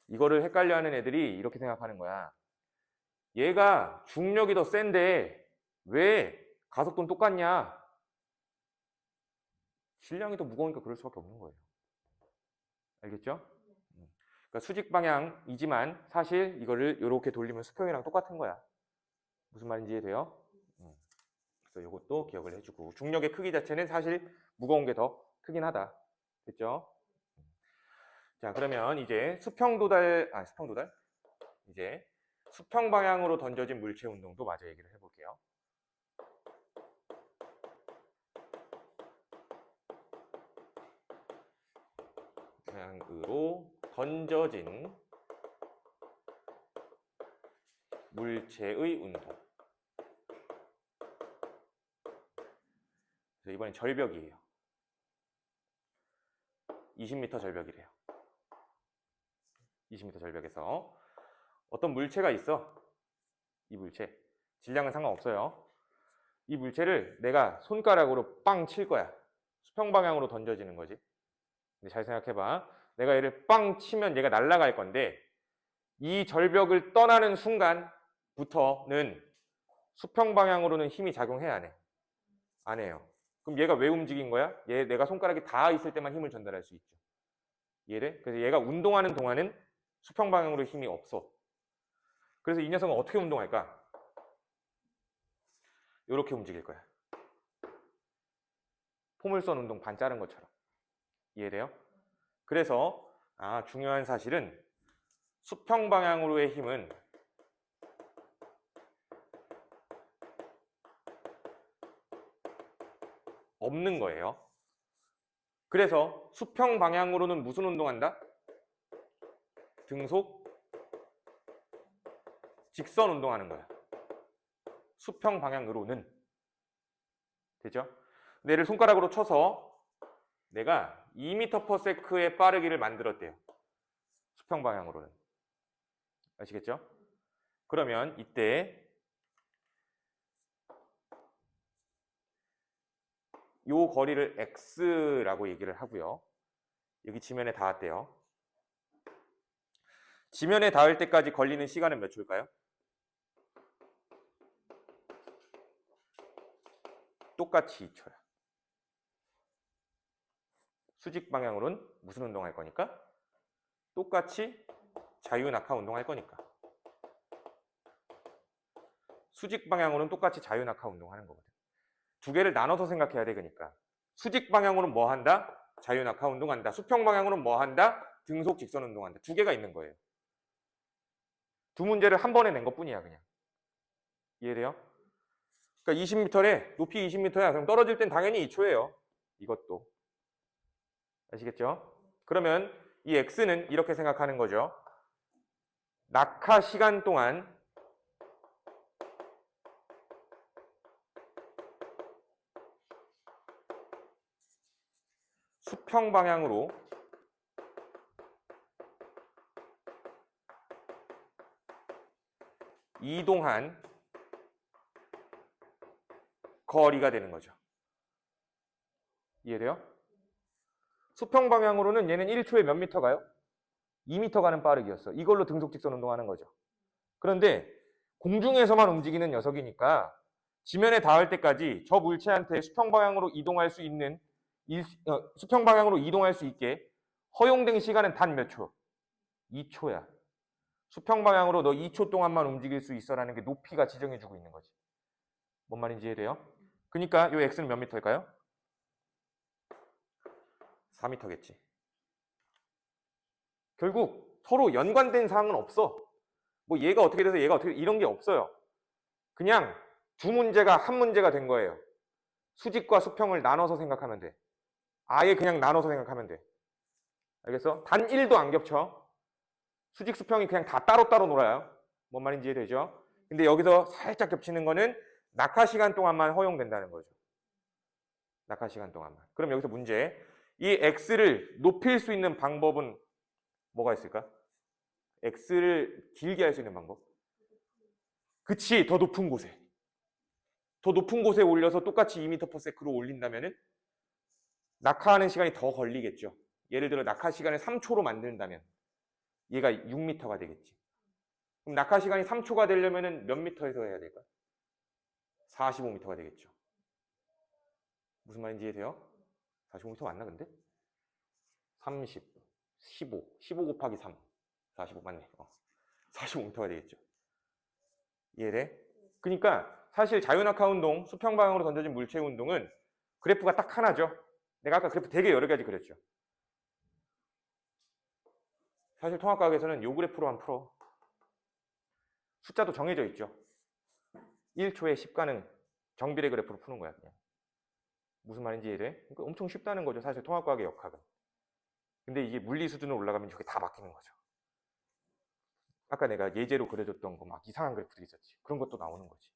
이거를 헷갈려하는 애들이 이렇게 생각하는 거야. 얘가 중력이 더 센데 왜 가속도는 똑같냐? 질량이 더 무거우니까 그럴 수밖에 없는 거예요. 알겠죠? 그러니까 수직 방향이지만 사실 이거를 이렇게 돌리면 수평이랑 똑같은 거야. 무슨 말인지 이해돼요? 그래서 이것도 기억을 해주고 중력의 크기 자체는 사실 무거운 게 더 크긴 하다. 됐죠? 자, 그러면 이제 수평 이제 수평 방향으로 던져진 물체 운동도 마저 얘기를 해볼게요. 방향으로 던져진 물체의 운동. 그래서 이번엔 절벽이에요. 20m 절벽이래요. 20m 절벽에서 어떤 물체가 있어. 이 물체. 질량은 상관없어요. 이 물체를 내가 손가락으로 빵 칠 거야. 수평 방향으로 던져지는 거지. 근데 잘 생각해봐. 내가 얘를 빵 치면 얘가 날아갈 건데 이 절벽을 떠나는 순간부터는 수평 방향으로는 힘이 작용해야 안 해? 안 해요. 그럼 얘가 왜 움직인 거야? 얘 내가 손가락이 닿아 있을 때만 힘을 전달할 수 있죠. 이해돼? 그래서 얘가 운동하는 동안은 수평 방향으로 힘이 없어. 그래서 이 녀석은 어떻게 운동할까? 이렇게 움직일 거야. 포물선 운동 반 자른 것처럼. 이해돼요? 그래서 중요한 사실은 수평 방향으로의 힘은 없는 거예요. 그래서 수평 방향으로는 무슨 운동한다? 등속 직선 운동하는 거야. 수평 방향으로는. 되죠? 얘를 손가락으로 쳐서 내가 2m/s의 빠르기를 만들었대요. 수평 방향으로는. 아시겠죠? 그러면 이때 요 거리를 x라고 얘기를 하고요. 여기 지면에 닿았대요. 지면에 닿을 때까지 걸리는 시간은 몇 초일까요? 똑같이 2초야. 수직 방향으로는 무슨 운동할 거니까? 똑같이 자유낙하 운동할 거니까. 수직 방향으로는 똑같이 자유낙하 운동하는 거거든. 두 개를 나눠서 생각해야 돼. 그러니까 수직 방향으로는 뭐 한다? 자유낙하 운동한다. 수평 방향으로는 뭐 한다? 등속 직선 운동한다. 두 개가 있는 거예요. 두 문제를 한 번에 낸 것뿐이야. 그냥. 이해돼요? 그러니까 20m래. 높이 20m야. 그럼 떨어질 땐 당연히 2초예요. 이것도. 아시겠죠? 그러면 이 x는 이렇게 생각하는 거죠. 낙하 시간 동안 수평 방향으로 이동한 거리가 되는 거죠. 이해돼요? 수평 방향으로는 얘는 1초에 몇 미터 가요? 2m 가는 빠르기였어. 이걸로 등속 직선 운동하는 거죠. 그런데 공중에서만 움직이는 녀석이니까 지면에 닿을 때까지 저 물체한테 수평 방향으로 이동할 수 있는 수평 방향으로 이동할 수 있게 허용된 시간은 단 몇 초? 2초야. 수평 방향으로 너 2초 동안만 움직일 수 있어라는 게 높이가 지정해주고 있는 거지. 뭔 말인지 이해돼요? 그러니까 이 x는 몇 미터일까요? 4m겠지. 결국 서로 연관된 사항은 없어. 뭐 얘가 어떻게 돼서 얘가 어떻게 이런 게 없어요. 그냥 두 문제가 한 문제가 된 거예요. 수직과 수평을 나눠서 생각하면 돼. 아예 그냥 나눠서 생각하면 돼. 알겠어? 단 1도 안 겹쳐. 수직 수평이 그냥 다 따로따로 놀아요. 뭔 말인지 이해되죠? 근데 여기서 살짝 겹치는 거는 낙하 시간 동안만 허용된다는 거죠. 낙하 시간 동안만. 그럼 여기서 문제. 이 x를 높일 수 있는 방법은 뭐가 있을까? x를 길게 할 수 있는 방법. 그치, 더 높은 곳에. 더 높은 곳에 올려서 똑같이 2m/s로 올린다면은 낙하하는 시간이 더 걸리겠죠. 예를 들어 낙하 시간을 3초로 만든다면 얘가 6m가 되겠지. 그럼 낙하 시간이 3초가 되려면은 몇 미터에서 해야 될까? 45m가 되겠죠. 무슨 말인지 이해돼요? 45m 맞나 근데? 30, 15 곱하기 3, 45 맞네. 45m가 되겠죠. 이해돼? 그러니까 사실 자유낙하 운동, 수평 방향으로 던져진 물체 운동은 그래프가 딱 하나죠. 내가 아까 그래프 되게 여러 가지 그렸죠. 사실 통합과학에서는 요 그래프로만 풀어. 숫자도 정해져 있죠. 1초에 10가능 정비례 그래프로 푸는 거야. 그냥. 무슨 말인지 이해돼? 그러니까 엄청 쉽다는 거죠. 사실 통합과학의 역학은. 근데 이게 물리 수준으로 올라가면 저게 다 바뀌는 거죠. 아까 내가 예제로 그려줬던 거 막 이상한 그래프들이 있었지. 그런 것도 나오는 거지.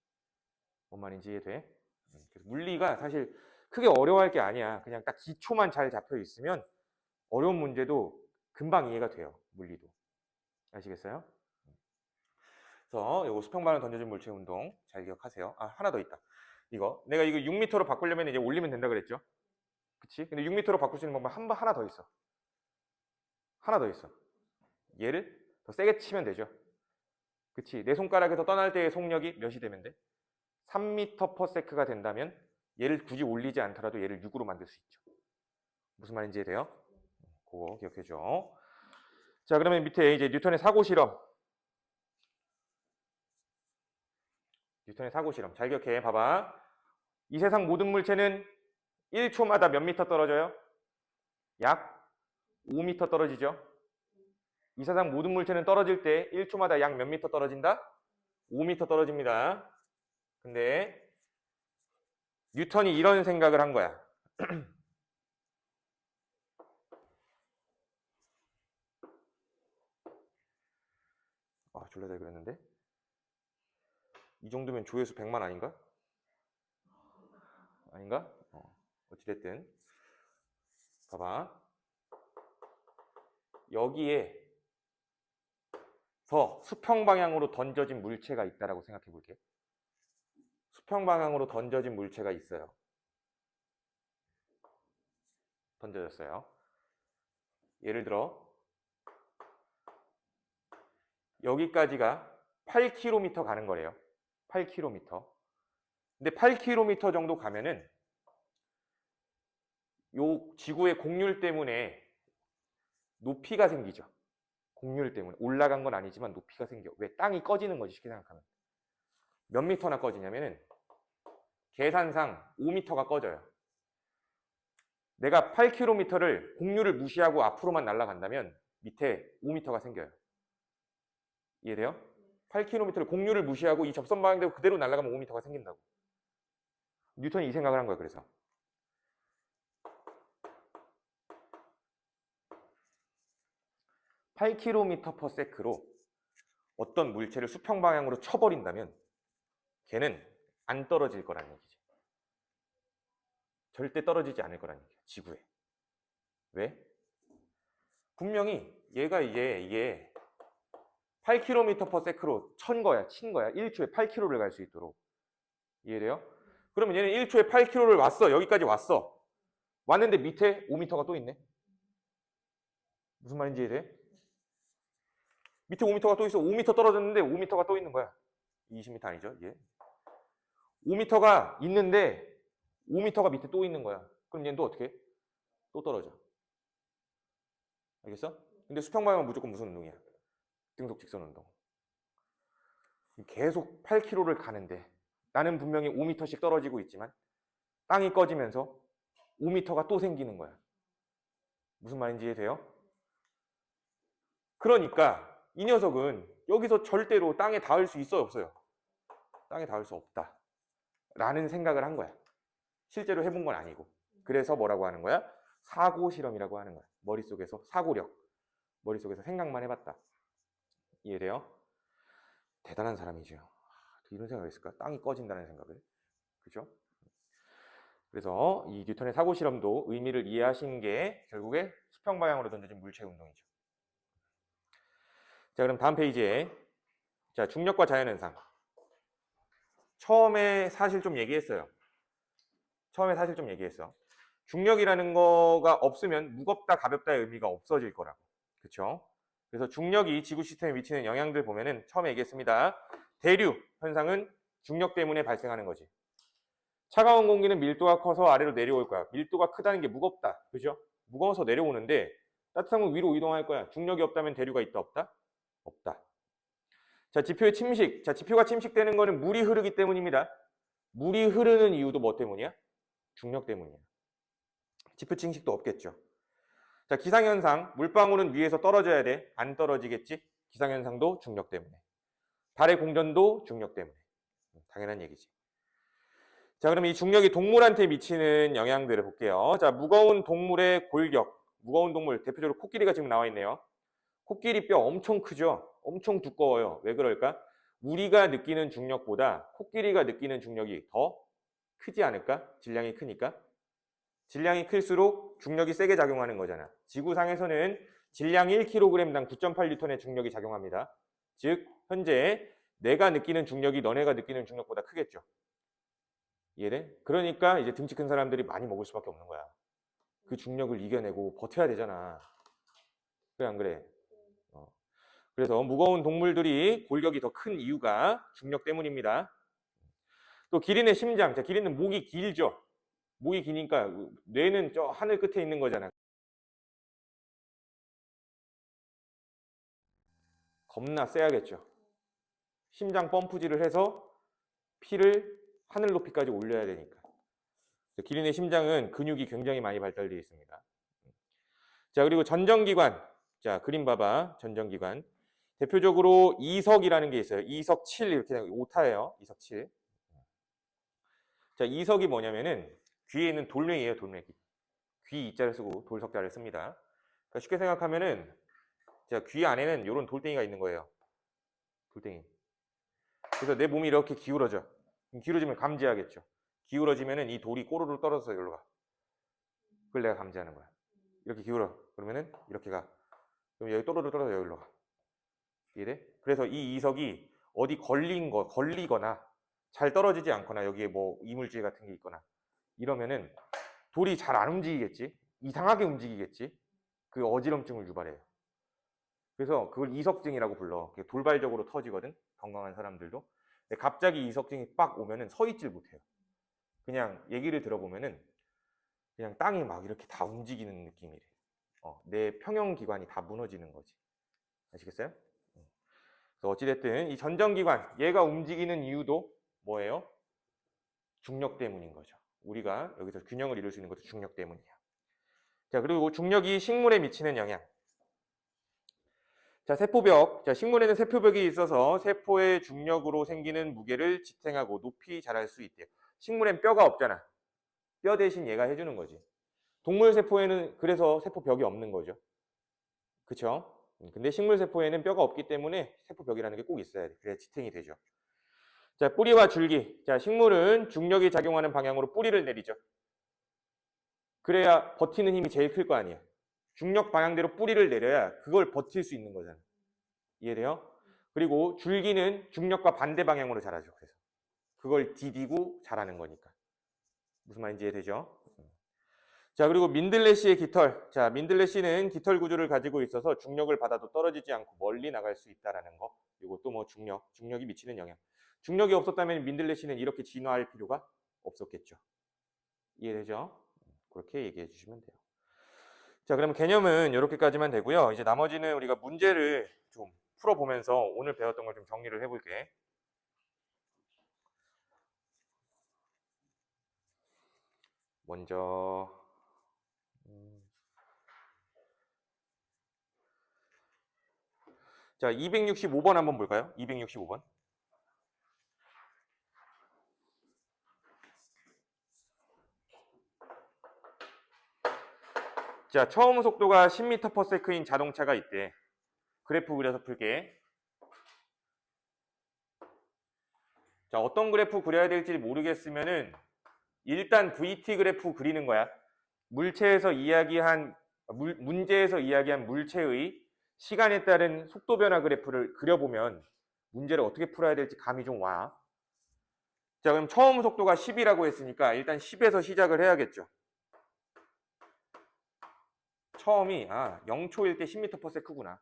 뭔 말인지 이해돼? 그래서 물리가 사실 크게 어려워할 게 아니야. 그냥 딱 기초만 잘 잡혀 있으면 어려운 문제도 금방 이해가 돼요. 물리도. 아시겠어요? 그래서 이거 수평반을 던져진 물체 운동 잘 기억하세요. 하나 더 있다. 이거 내가 이거 6m로 바꾸려면 이제 올리면 된다 그랬죠? 그치? 근데 6m로 바꿀 수 있는 방법 하나 더 있어. 하나 더 있어. 얘를 더 세게 치면 되죠. 그치? 내 손가락에서 떠날 때의 속력이 몇이 되면 돼? 3m/s가 된다면 얘를 굳이 올리지 않더라도 얘를 6으로 만들 수 있죠. 무슨 말인지 이해돼요? 그거 기억해줘. 자, 그러면 밑에 이제 뉴턴의 사고 실험. 뉴턴의 사고 실험. 잘 기억해. 봐봐. 이 세상 모든 물체는 1초마다 몇 미터 떨어져요? 약 5m 떨어지죠. 이 세상 모든 물체는 떨어질 때 1초마다 약 몇 미터 떨어진다? 5m 떨어집니다. 근데 뉴턴이 이런 생각을 한 거야. 아, 졸라 잘 그렸는데? 이 정도면 조회수 100만 아닌가? 아닌가? 어찌됐든 봐봐. 여기에 수평 방향으로 던져진 물체가 있다라고 생각해 볼게. 수평 방향으로 던져진 물체가 있어요. 던져졌어요. 예를 들어 여기까지가 8km 가는 거래요. 8km. 근데 8km 정도 가면은 요 지구의 곡률 때문에 높이가 생기죠. 곡률 때문에. 올라간 건 아니지만 높이가 생겨. 왜? 땅이 꺼지는 거지, 쉽게 생각하면. 몇 미터나 꺼지냐면은 계산상 5m가 꺼져요. 내가 8km를 곡률을 무시하고 앞으로만 날아간다면 밑에 5m가 생겨요. 이해돼요? 8km를 곡률을 무시하고 이 접선 방향대로 그대로 날아가면 5m가 생긴다고. 뉴턴이 이 생각을 한 거예요. 그래서 8km/s로 어떤 물체를 수평 방향으로 쳐버린다면 걔는 안 떨어질 거라는 얘기지. 절대 떨어지지 않을 거라는 얘기야. 지구에. 왜? 분명히 얘가 이게 8km/s로 친 거야. 1초에 8km를 갈 수 있도록. 이해돼요? 그러면 얘는 1초에 8km를 왔어. 여기까지 왔어. 왔는데 밑에 5m가 또 있네. 무슨 말인지 이해돼? 밑에 5m가 또 있어. 5m 떨어졌는데 5m가 또 있는 거야. 20m 아니죠? 예. 5m가 있는데 5m가 밑에 또 있는 거야. 그럼 얘는 또 어떻게 해? 또 떨어져. 알겠어? 근데 수평 방향은 무조건 무슨 운동이야? 등속 직선 운동. 계속 8km를 가는데 나는 분명히 5m씩 떨어지고 있지만 땅이 꺼지면서 5m가 또 생기는 거야. 무슨 말인지 이해돼요? 그러니까 이 녀석은 여기서 절대로 땅에 닿을 수 있어요, 없어요? 땅에 닿을 수 없다 라는 생각을 한 거야. 실제로 해본 건 아니고. 그래서 뭐라고 하는 거야? 사고 실험이라고 하는 거야. 머릿속에서 사고력. 머릿속에서 생각만 해봤다. 이해돼요? 대단한 사람이죠. 이런 생각을 했을까? 땅이 꺼진다는 생각을. 그죠? 그래서 이 뉴턴의 사고 실험도 의미를 이해하신 게 결국에 수평 방향으로 던져진 물체 운동이죠. 자, 그럼 다음 페이지에 자, 중력과 자연현상. 처음에 사실 좀 얘기했어요. 중력이라는 거가 없으면 무겁다, 가볍다의 의미가 없어질 거라고. 그렇죠? 그래서 중력이 지구 시스템에 미치는 영향들 보면은 처음에 얘기했습니다. 대류 현상은 중력 때문에 발생하는 거지. 차가운 공기는 밀도가 커서 아래로 내려올 거야. 밀도가 크다는 게 무겁다. 그죠? 무거워서 내려오는데 따뜻한 건 위로 이동할 거야. 중력이 없다면 대류가 있다, 없다? 없다. 자, 지표의 침식. 자, 지표가 침식되는 거는 물이 흐르기 때문입니다. 물이 흐르는 이유도 뭐 때문이야? 중력 때문이야. 지표 침식도 없겠죠. 자, 기상현상. 물방울은 위에서 떨어져야 돼. 안 떨어지겠지? 기상현상도 중력 때문에. 달의 공전도 중력 때문에. 당연한 얘기지. 자, 그럼 이 중력이 동물한테 미치는 영향들을 볼게요. 자, 무거운 동물의 골격. 무거운 동물, 대표적으로 코끼리가 지금 나와 있네요. 코끼리 뼈 엄청 크죠? 엄청 두꺼워요. 왜 그럴까? 우리가 느끼는 중력보다 코끼리가 느끼는 중력이 더 크지 않을까? 질량이 크니까. 질량이 클수록 중력이 세게 작용하는 거잖아. 지구상에서는 질량 1kg당 9.8N의 중력이 작용합니다. 즉, 현재 내가 느끼는 중력이 너네가 느끼는 중력보다 크겠죠. 이해돼? 그러니까 이제 등치 큰 사람들이 많이 먹을 수밖에 없는 거야. 그 중력을 이겨내고 버텨야 되잖아. 그래 안 그래? 그래서 무거운 동물들이 골격이 더 큰 이유가 중력 때문입니다. 또 기린의 심장. 자, 기린은 목이 길죠. 목이 기니까 뇌는 저 하늘 끝에 있는 거잖아. 겁나 세야겠죠. 심장 펌프질을 해서 피를 하늘 높이까지 올려야 되니까. 기린의 심장은 근육이 굉장히 많이 발달되어 있습니다. 자, 그리고 전정기관. 자, 그림 봐봐. 전정기관. 대표적으로 이석이라는 게 있어요. 이석 7 이렇게 오타예요. 이석 7. 자, 이석이 뭐냐면은 귀에 있는 돌멩이에요. 돌멩이. 귀 이자를 쓰고 돌석자를 씁니다. 그러니까 쉽게 생각하면은 자, 귀 안에는 이런 돌덩이가 있는 거예요. 돌덩이. 그래서 내 몸이 이렇게 기울어져. 기울어지면 감지하겠죠. 기울어지면은 이 돌이 꼬르르 떨어져서 여기로 가. 그걸 내가 감지하는 거야. 이렇게 기울어. 그러면은 이렇게 가. 그럼 여기 또르르 떨어져 여기로 가. 이해돼? 그래서 이 이석이 어디 걸리거나 잘 떨어지지 않거나 여기에 뭐 이물질 같은 게 있거나 이러면은 돌이 잘 안 움직이겠지. 이상하게 움직이겠지. 그 어지럼증을 유발해요. 그래서 그걸 이석증이라고 불러. 돌발적으로 터지거든. 건강한 사람들도. 근데 갑자기 이석증이 빡 오면은 서 있질 못해요. 그냥 얘기를 들어보면은 그냥 땅이 막 이렇게 다 움직이는 느낌이래. 내 평형기관이 다 무너지는 거지. 아시겠어요? 그래서 어찌됐든 이 전정기관 얘가 움직이는 이유도 뭐예요? 중력 때문인 거죠. 우리가 여기서 균형을 이룰 수 있는 것도 중력 때문이야. 자, 그리고 중력이 식물에 미치는 영향. 자, 세포벽. 자, 식물에는 세포벽이 있어서 세포의 중력으로 생기는 무게를 지탱하고 높이 자랄 수 있대요. 식물엔 뼈가 없잖아. 뼈 대신 얘가 해주는 거지. 동물 세포에는 그래서 세포벽이 없는 거죠. 그쵸? 근데 식물 세포에는 뼈가 없기 때문에 세포벽이라는 게 꼭 있어야 돼. 그래야 지탱이 되죠. 자, 뿌리와 줄기. 자, 식물은 중력이 작용하는 방향으로 뿌리를 내리죠. 그래야 버티는 힘이 제일 클 거 아니에요. 중력 방향대로 뿌리를 내려야 그걸 버틸 수 있는 거잖아. 이해돼요? 그리고 줄기는 중력과 반대 방향으로 자라죠. 그래서 그걸 디디고 자라는 거니까. 무슨 말인지 이해되죠? 자, 그리고 민들레씨의 깃털. 자, 민들레씨는 깃털 구조를 가지고 있어서 중력을 받아도 떨어지지 않고 멀리 나갈 수 있다라는 거. 이것도 뭐 중력이 미치는 영향. 중력이 없었다면 민들레씨는 이렇게 진화할 필요가 없었겠죠. 이해되죠? 그렇게 얘기해 주시면 돼요. 자, 그럼 개념은 이렇게까지만 되고요. 이제 나머지는 우리가 문제를 좀 풀어보면서 오늘 배웠던 걸 좀 정리를 해볼게. 먼저 자, 265번 한번 볼까요? 265번. 자, 처음 속도가 10m/s인 자동차가 있대. 그래프 그려서 풀게. 자, 어떤 그래프 그려야 될지 모르겠으면은 일단 VT 그래프 그리는 거야. 문제에서 이야기한 물체의 시간에 따른 속도 변화 그래프를 그려보면 문제를 어떻게 풀어야 될지 감이 좀 와. 자, 그럼 처음 속도가 10이라고 했으니까 일단 10에서 시작을 해야겠죠. 처음이 0초일 때 10m/s구나.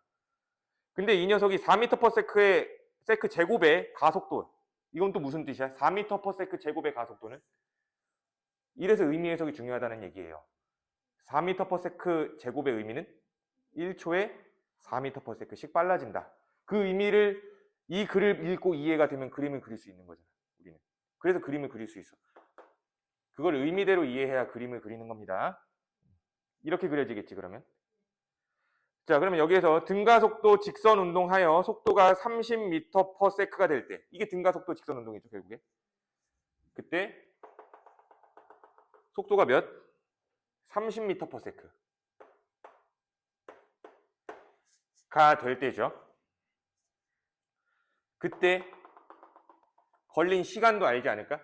근데 이 녀석이 4m/s의 세크 제곱의 가속도. 이건 또 무슨 뜻이야? 4m/s 제곱의 가속도는? 이래서 의미 해석이 중요하다는 얘기예요. 4m/s 제곱의 의미는 1초에 4m/s씩 빨라진다. 그 의미를 이 글을 읽고 이해가 되면 그림을 그릴 수 있는 거잖아. 우리는. 그래서 그림을 그릴 수 있어. 그걸 의미대로 이해해야 그림을 그리는 겁니다. 이렇게 그려지겠지 그러면. 자, 그러면 여기에서 등가속도 직선 운동하여 속도가 30m/s가 될 때, 이게 등가속도 직선 운동이죠 결국에. 그때 속도가 몇? 30m/s가 될 때죠. 그때 걸린 시간도 알지 않을까?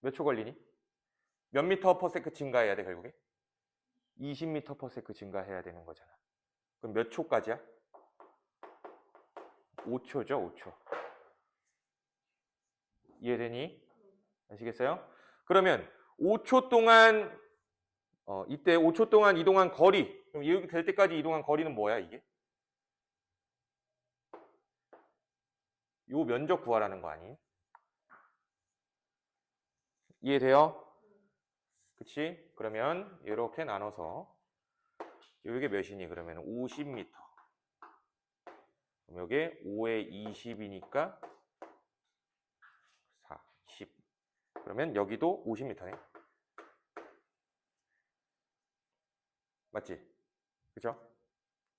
몇 초 걸리니? 몇 m/s 증가해야 돼 결국에? 20m/s 증가해야 되는 거잖아. 그럼 몇 초까지야? 5초죠, 5초. 이해되니? 아시겠어요? 그러면 5초 동안 이때 5초 동안 이동한 거리. 그럼 여기 될 때까지 이동한 거리는 뭐야, 이게? 요 면적 구하라는 거 아니에요? 이해돼요? 그치? 그러면 이렇게 나눠서 이게 몇이니? 그러면 50m. 그럼 여기 5에 20이니까 40. 그러면 여기도 50m네. 맞지? 그죠?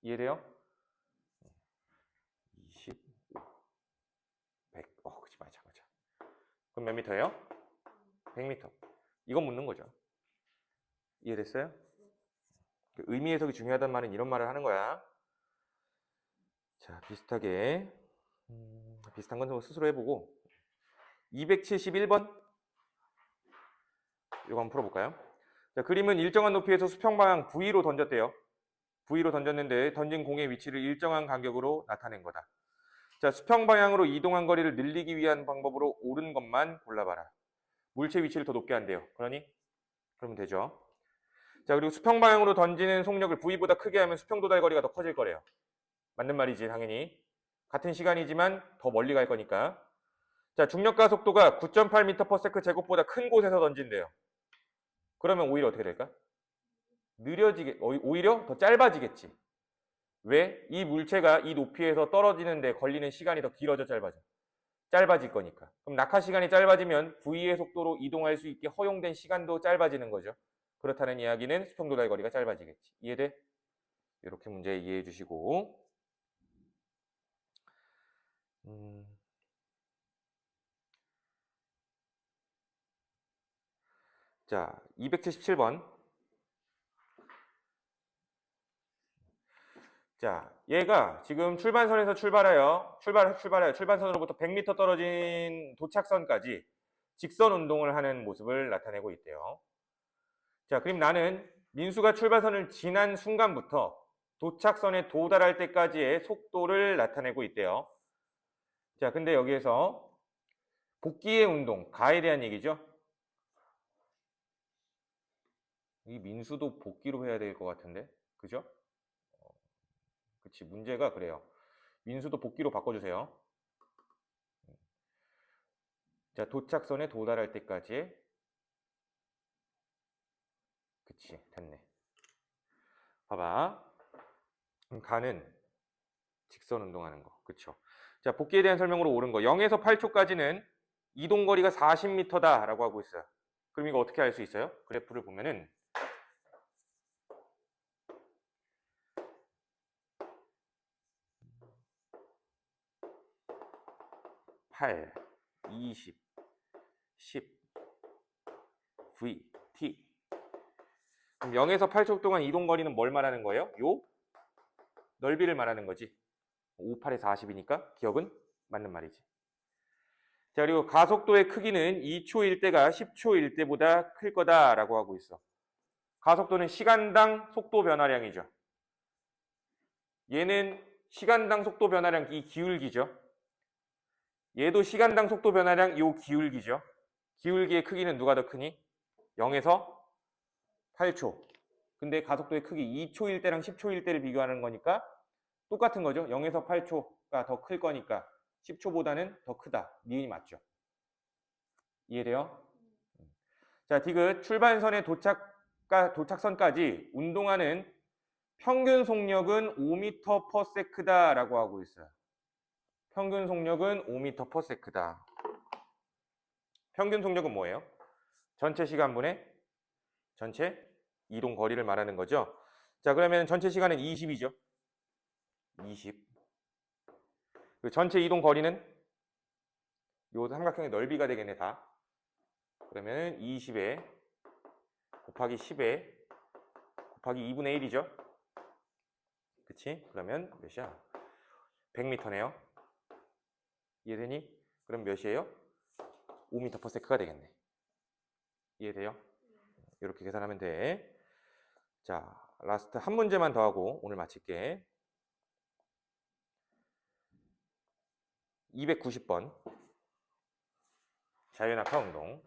이해돼요? 25, 100. 그치, 맞아. 그럼 몇 미터예요? 100m. 이거 묻는 거죠. 이해됐어요? 의미 해석이 중요하단 말은 이런 말을 하는 거야. 자, 비슷하게 비슷한 건 스스로 해보고 271번 이거 한번 풀어볼까요? 자, 그림은 일정한 높이에서 수평 방향 V로 던졌대요. V로 던졌는데 던진 공의 위치를 일정한 간격으로 나타낸 거다. 자, 수평 방향으로 이동한 거리를 늘리기 위한 방법으로 옳은 것만 골라봐라. 물체 위치를 더 높게 한대요. 그러면 되죠. 자, 그리고 수평 방향으로 던지는 속력을 V보다 크게 하면 수평 도달 거리가 더 커질 거래요. 맞는 말이지, 당연히. 같은 시간이지만 더 멀리 갈 거니까. 자, 중력가 속도가 9.8m/s 제곱보다 큰 곳에서 던진대요. 그러면 오히려 어떻게 될까? 오히려 더 짧아지겠지. 왜? 이 물체가 이 높이에서 떨어지는데 걸리는 시간이 더 길어져, 짧아져? 짧아질 거니까. 그럼 낙하 시간이 짧아지면 V의 속도로 이동할 수 있게 허용된 시간도 짧아지는 거죠. 그렇다는 이야기는 수평 도달 거리가 짧아지겠지. 이해돼? 이렇게 문제 이해해 주시고. 자, 277번. 자, 얘가 지금 출발선에서 출발해요. 출발선으로부터 100m 떨어진 도착선까지 직선 운동을 하는 모습을 나타내고 있대요. 자, 그럼 나는 민수가 출발선을 지난 순간부터 도착선에 도달할 때까지의 속도를 나타내고 있대요. 자, 근데 여기에서 복귀의 운동, 가에 대한 얘기죠. 이 민수도 복귀로 해야 될 것 같은데, 그죠? 그치, 문제가 그래요. 민수도 복귀로 바꿔주세요. 자, 도착선에 도달할 때까지. 그치, 됐네. 봐봐. 가는 직선 운동하는 거. 그쵸. 자, 복귀에 대한 설명으로 옳은 거. 0에서 8초까지는 이동거리가 40m다 라고 하고 있어요. 그럼 이거 어떻게 알 수 있어요? 그래프를 보면은 8, 20, 10, V, T. 그럼 0에서 8초 동안 이동거리는 뭘 말하는 거예요? 요 넓이를 말하는 거지. 5, 8에 40이니까 기억은 맞는 말이지. 자, 그리고 가속도의 크기는 2초일 때가 10초일 때보다 클 거다라고 하고 있어. 가속도는 시간당 속도 변화량이죠. 얘는 시간당 속도 변화량 이 기울기죠. 얘도 시간당 속도 변화량 요 기울기죠. 기울기의 크기는 누가 더 크니? 0에서 8초. 근데 가속도의 크기 2초일 때랑 10초일 때를 비교하는 거니까 똑같은 거죠. 0에서 8초가 더 클 거니까 10초보다는 더 크다. 니은이 맞죠. 이해돼요? 자, 디귿 출발선의 도착선까지 운동하는 평균 속력은 5m/s다라고 하고 있어요. 평균 속력은 5m/s다. 평균 속력은 뭐예요? 전체 시간분의 전체 이동 거리를 말하는 거죠. 자, 그러면 전체 시간은 20이죠. 20. 그 전체 이동 거리는 요 삼각형의 넓이가 되겠네, 다. 그러면 20에 곱하기 10에 곱하기 2분의 1이죠. 그치? 그러면 몇이야? 100m네요. 이해되니? 그럼 몇이에요? 5m/s가 되겠네. 이해돼요? 이렇게 계산하면 돼. 자, 라스트 한 문제만 더 하고 오늘 마칠게. 290번. 자유낙하 운동.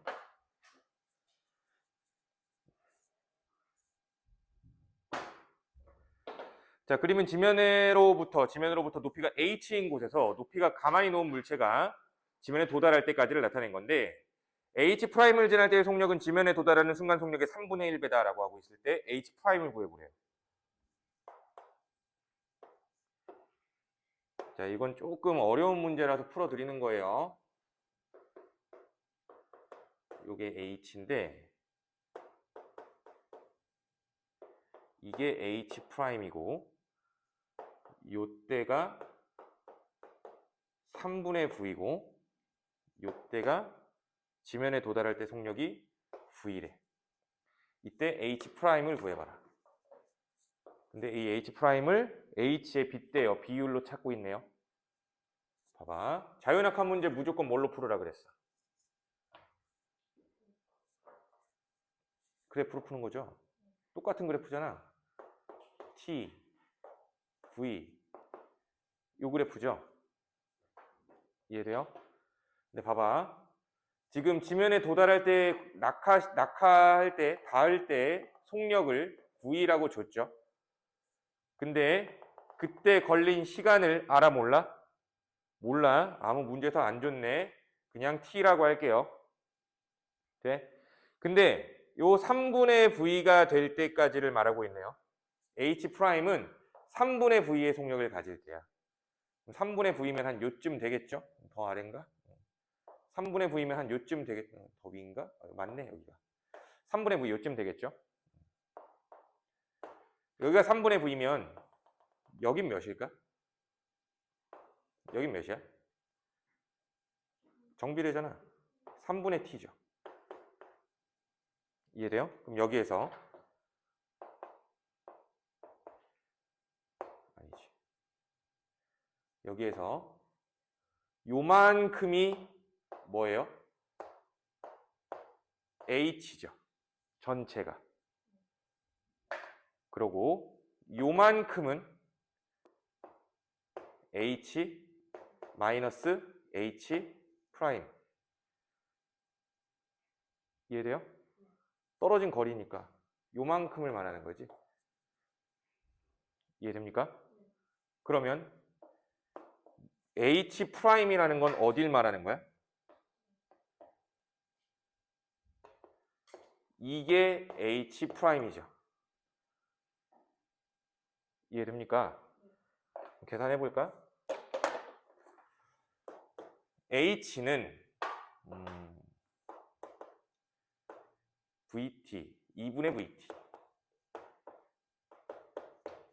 자, 그러면 지면으로부터 높이가 h인 곳에서 높이가 가만히 놓은 물체가 지면에 도달할 때까지를 나타낸 건데 H'을 지날 때의 속력은 지면에 도달하는 순간 속력의 3분의 1배다라고 하고 있을 때 H'을 구해보래요. 자, 이건 조금 어려운 문제라서 풀어드리는 거예요. 이게 H인데 이게 H'이고 요때가 3분의 V고 요때가 지면에 도달할 때 속력이 V래. 이때 H'을 구해봐라. 근데 이 H'을 H의 빗대어 비율로 찾고 있네요. 봐봐. 자연학한 문제 무조건 뭘로 풀으라 그랬어? 그래프로 푸는 거죠. 똑같은 그래프잖아. T, V 요 그래프죠. 이해돼요? 근데 봐봐. 지금 지면에 도달할 때 낙하할 때 닿을 때 속력을 V라고 줬죠. 근데 그때 걸린 시간을 알아 몰라? 몰라. 아무 문제에서 안 줬네. 그냥 T라고 할게요. 돼? 근데 요 3분의 V가 될 때까지를 말하고 있네요. H'은 3분의 V의 속력을 가질 때야. 3분의 V면 한 요쯤 되겠죠? 더 아래인가? 3분의 V면 한 요쯤 되겠죠? 더 위인가? 맞네, 여기가. 3분의 V 요쯤 되겠죠? 여기가 3분의 V면 여긴 몇일까? 여긴 몇이야? 정비례잖아. 3분의 T죠. 이해돼요? 그럼 여기에서 아니지. 여기에서 요만큼이 뭐예요? H죠. 전체가. 그리고 요만큼은 H 마이너스 H 프라임. 이해돼요? 떨어진 거리니까 요만큼을 말하는 거지. 이해됩니까? 그러면 H 프라임이라는 건 어딜 말하는 거야? 이게 H 프라임이죠. 이해됩니까? 계산해 볼까? H는 VT, 2분의 VT.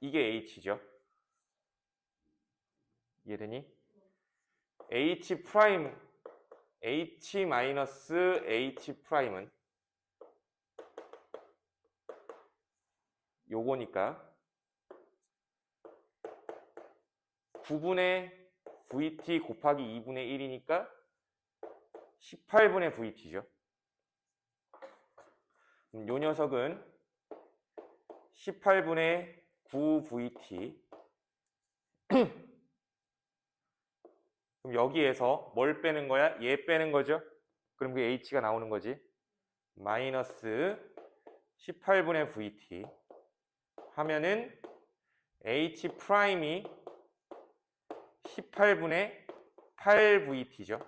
이게 H죠. 이해되니? H 프라임, H 마이너스 H 프라임은 요거니까 9분의 VT 곱하기 2분의 1이니까 18분의 VT죠. 요 녀석은 18분의 9VT. 그럼 여기에서 뭘 빼는 거야? 얘 빼는 거죠? 그럼 그 H가 나오는 거지. 마이너스 18분의 VT 하면은 H 프라임이 18분의 8VT죠.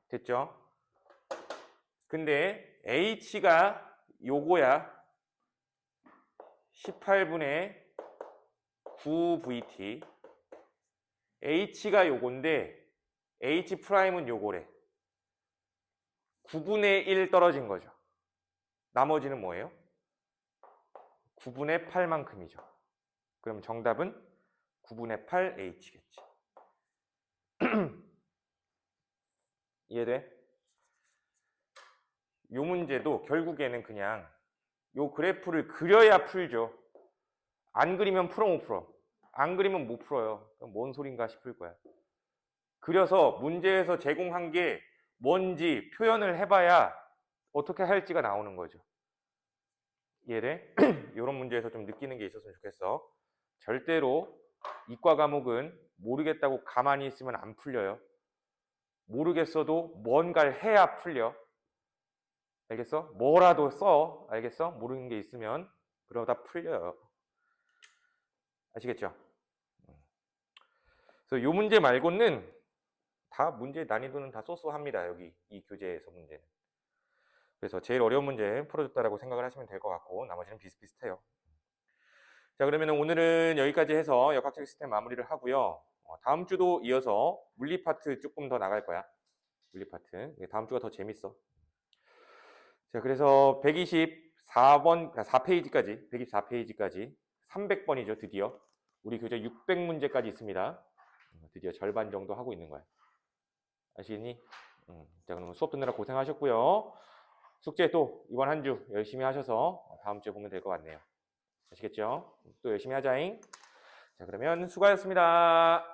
됐죠? 근데 H가 요거야. 18분의 9VT. H가 요건데 H 프라임은 요거래. 9분의 1 떨어진 거죠. 나머지는 뭐예요? 9분의 8만큼이죠. 그럼 정답은 9분의 8 H겠지. 이해돼? 요 문제도 결국에는 그냥 요 그래프를 그려야 풀죠. 안 그리면 풀어 못 풀어. 안 그리면 못 풀어요. 그럼 뭔 소린가 싶을 거야. 그려서 문제에서 제공한 게 뭔지 표현을 해봐야 어떻게 할지가 나오는 거죠. 이해돼? 이런 문제에서 좀 느끼는 게 있었으면 좋겠어. 절대로 이과 과목은 모르겠다고 가만히 있으면 안 풀려요. 모르겠어도 뭔가를 해야 풀려. 알겠어? 뭐라도 써. 알겠어? 모르는 게 있으면 그러다 풀려요. 아시겠죠? 그래서 요 문제 말고는 다 문제 난이도는 다 소소합니다. 여기 이 교재에서 문제는. 그래서 제일 어려운 문제 풀어줬다라고 생각을 하시면 될 것 같고 나머지는 비슷비슷해요. 자, 그러면 오늘은 여기까지 해서 역학적 시스템 마무리를 하고요. 다음 주도 이어서 물리 파트 조금 더 나갈 거야. 물리 파트. 다음 주가 더 재밌어. 자, 그래서 124번, 4페이지까지, 124페이지까지 300번이죠, 드디어. 우리 교재 600문제까지 있습니다. 드디어 절반 정도 하고 있는 거야. 아시겠니? 자, 그러면 수업 듣느라 고생하셨고요. 숙제 또 이번 한 주 열심히 하셔서 다음 주에 보면 될 것 같네요. 아시겠죠? 또 열심히 하자잉. 자, 그러면 수고하셨습니다.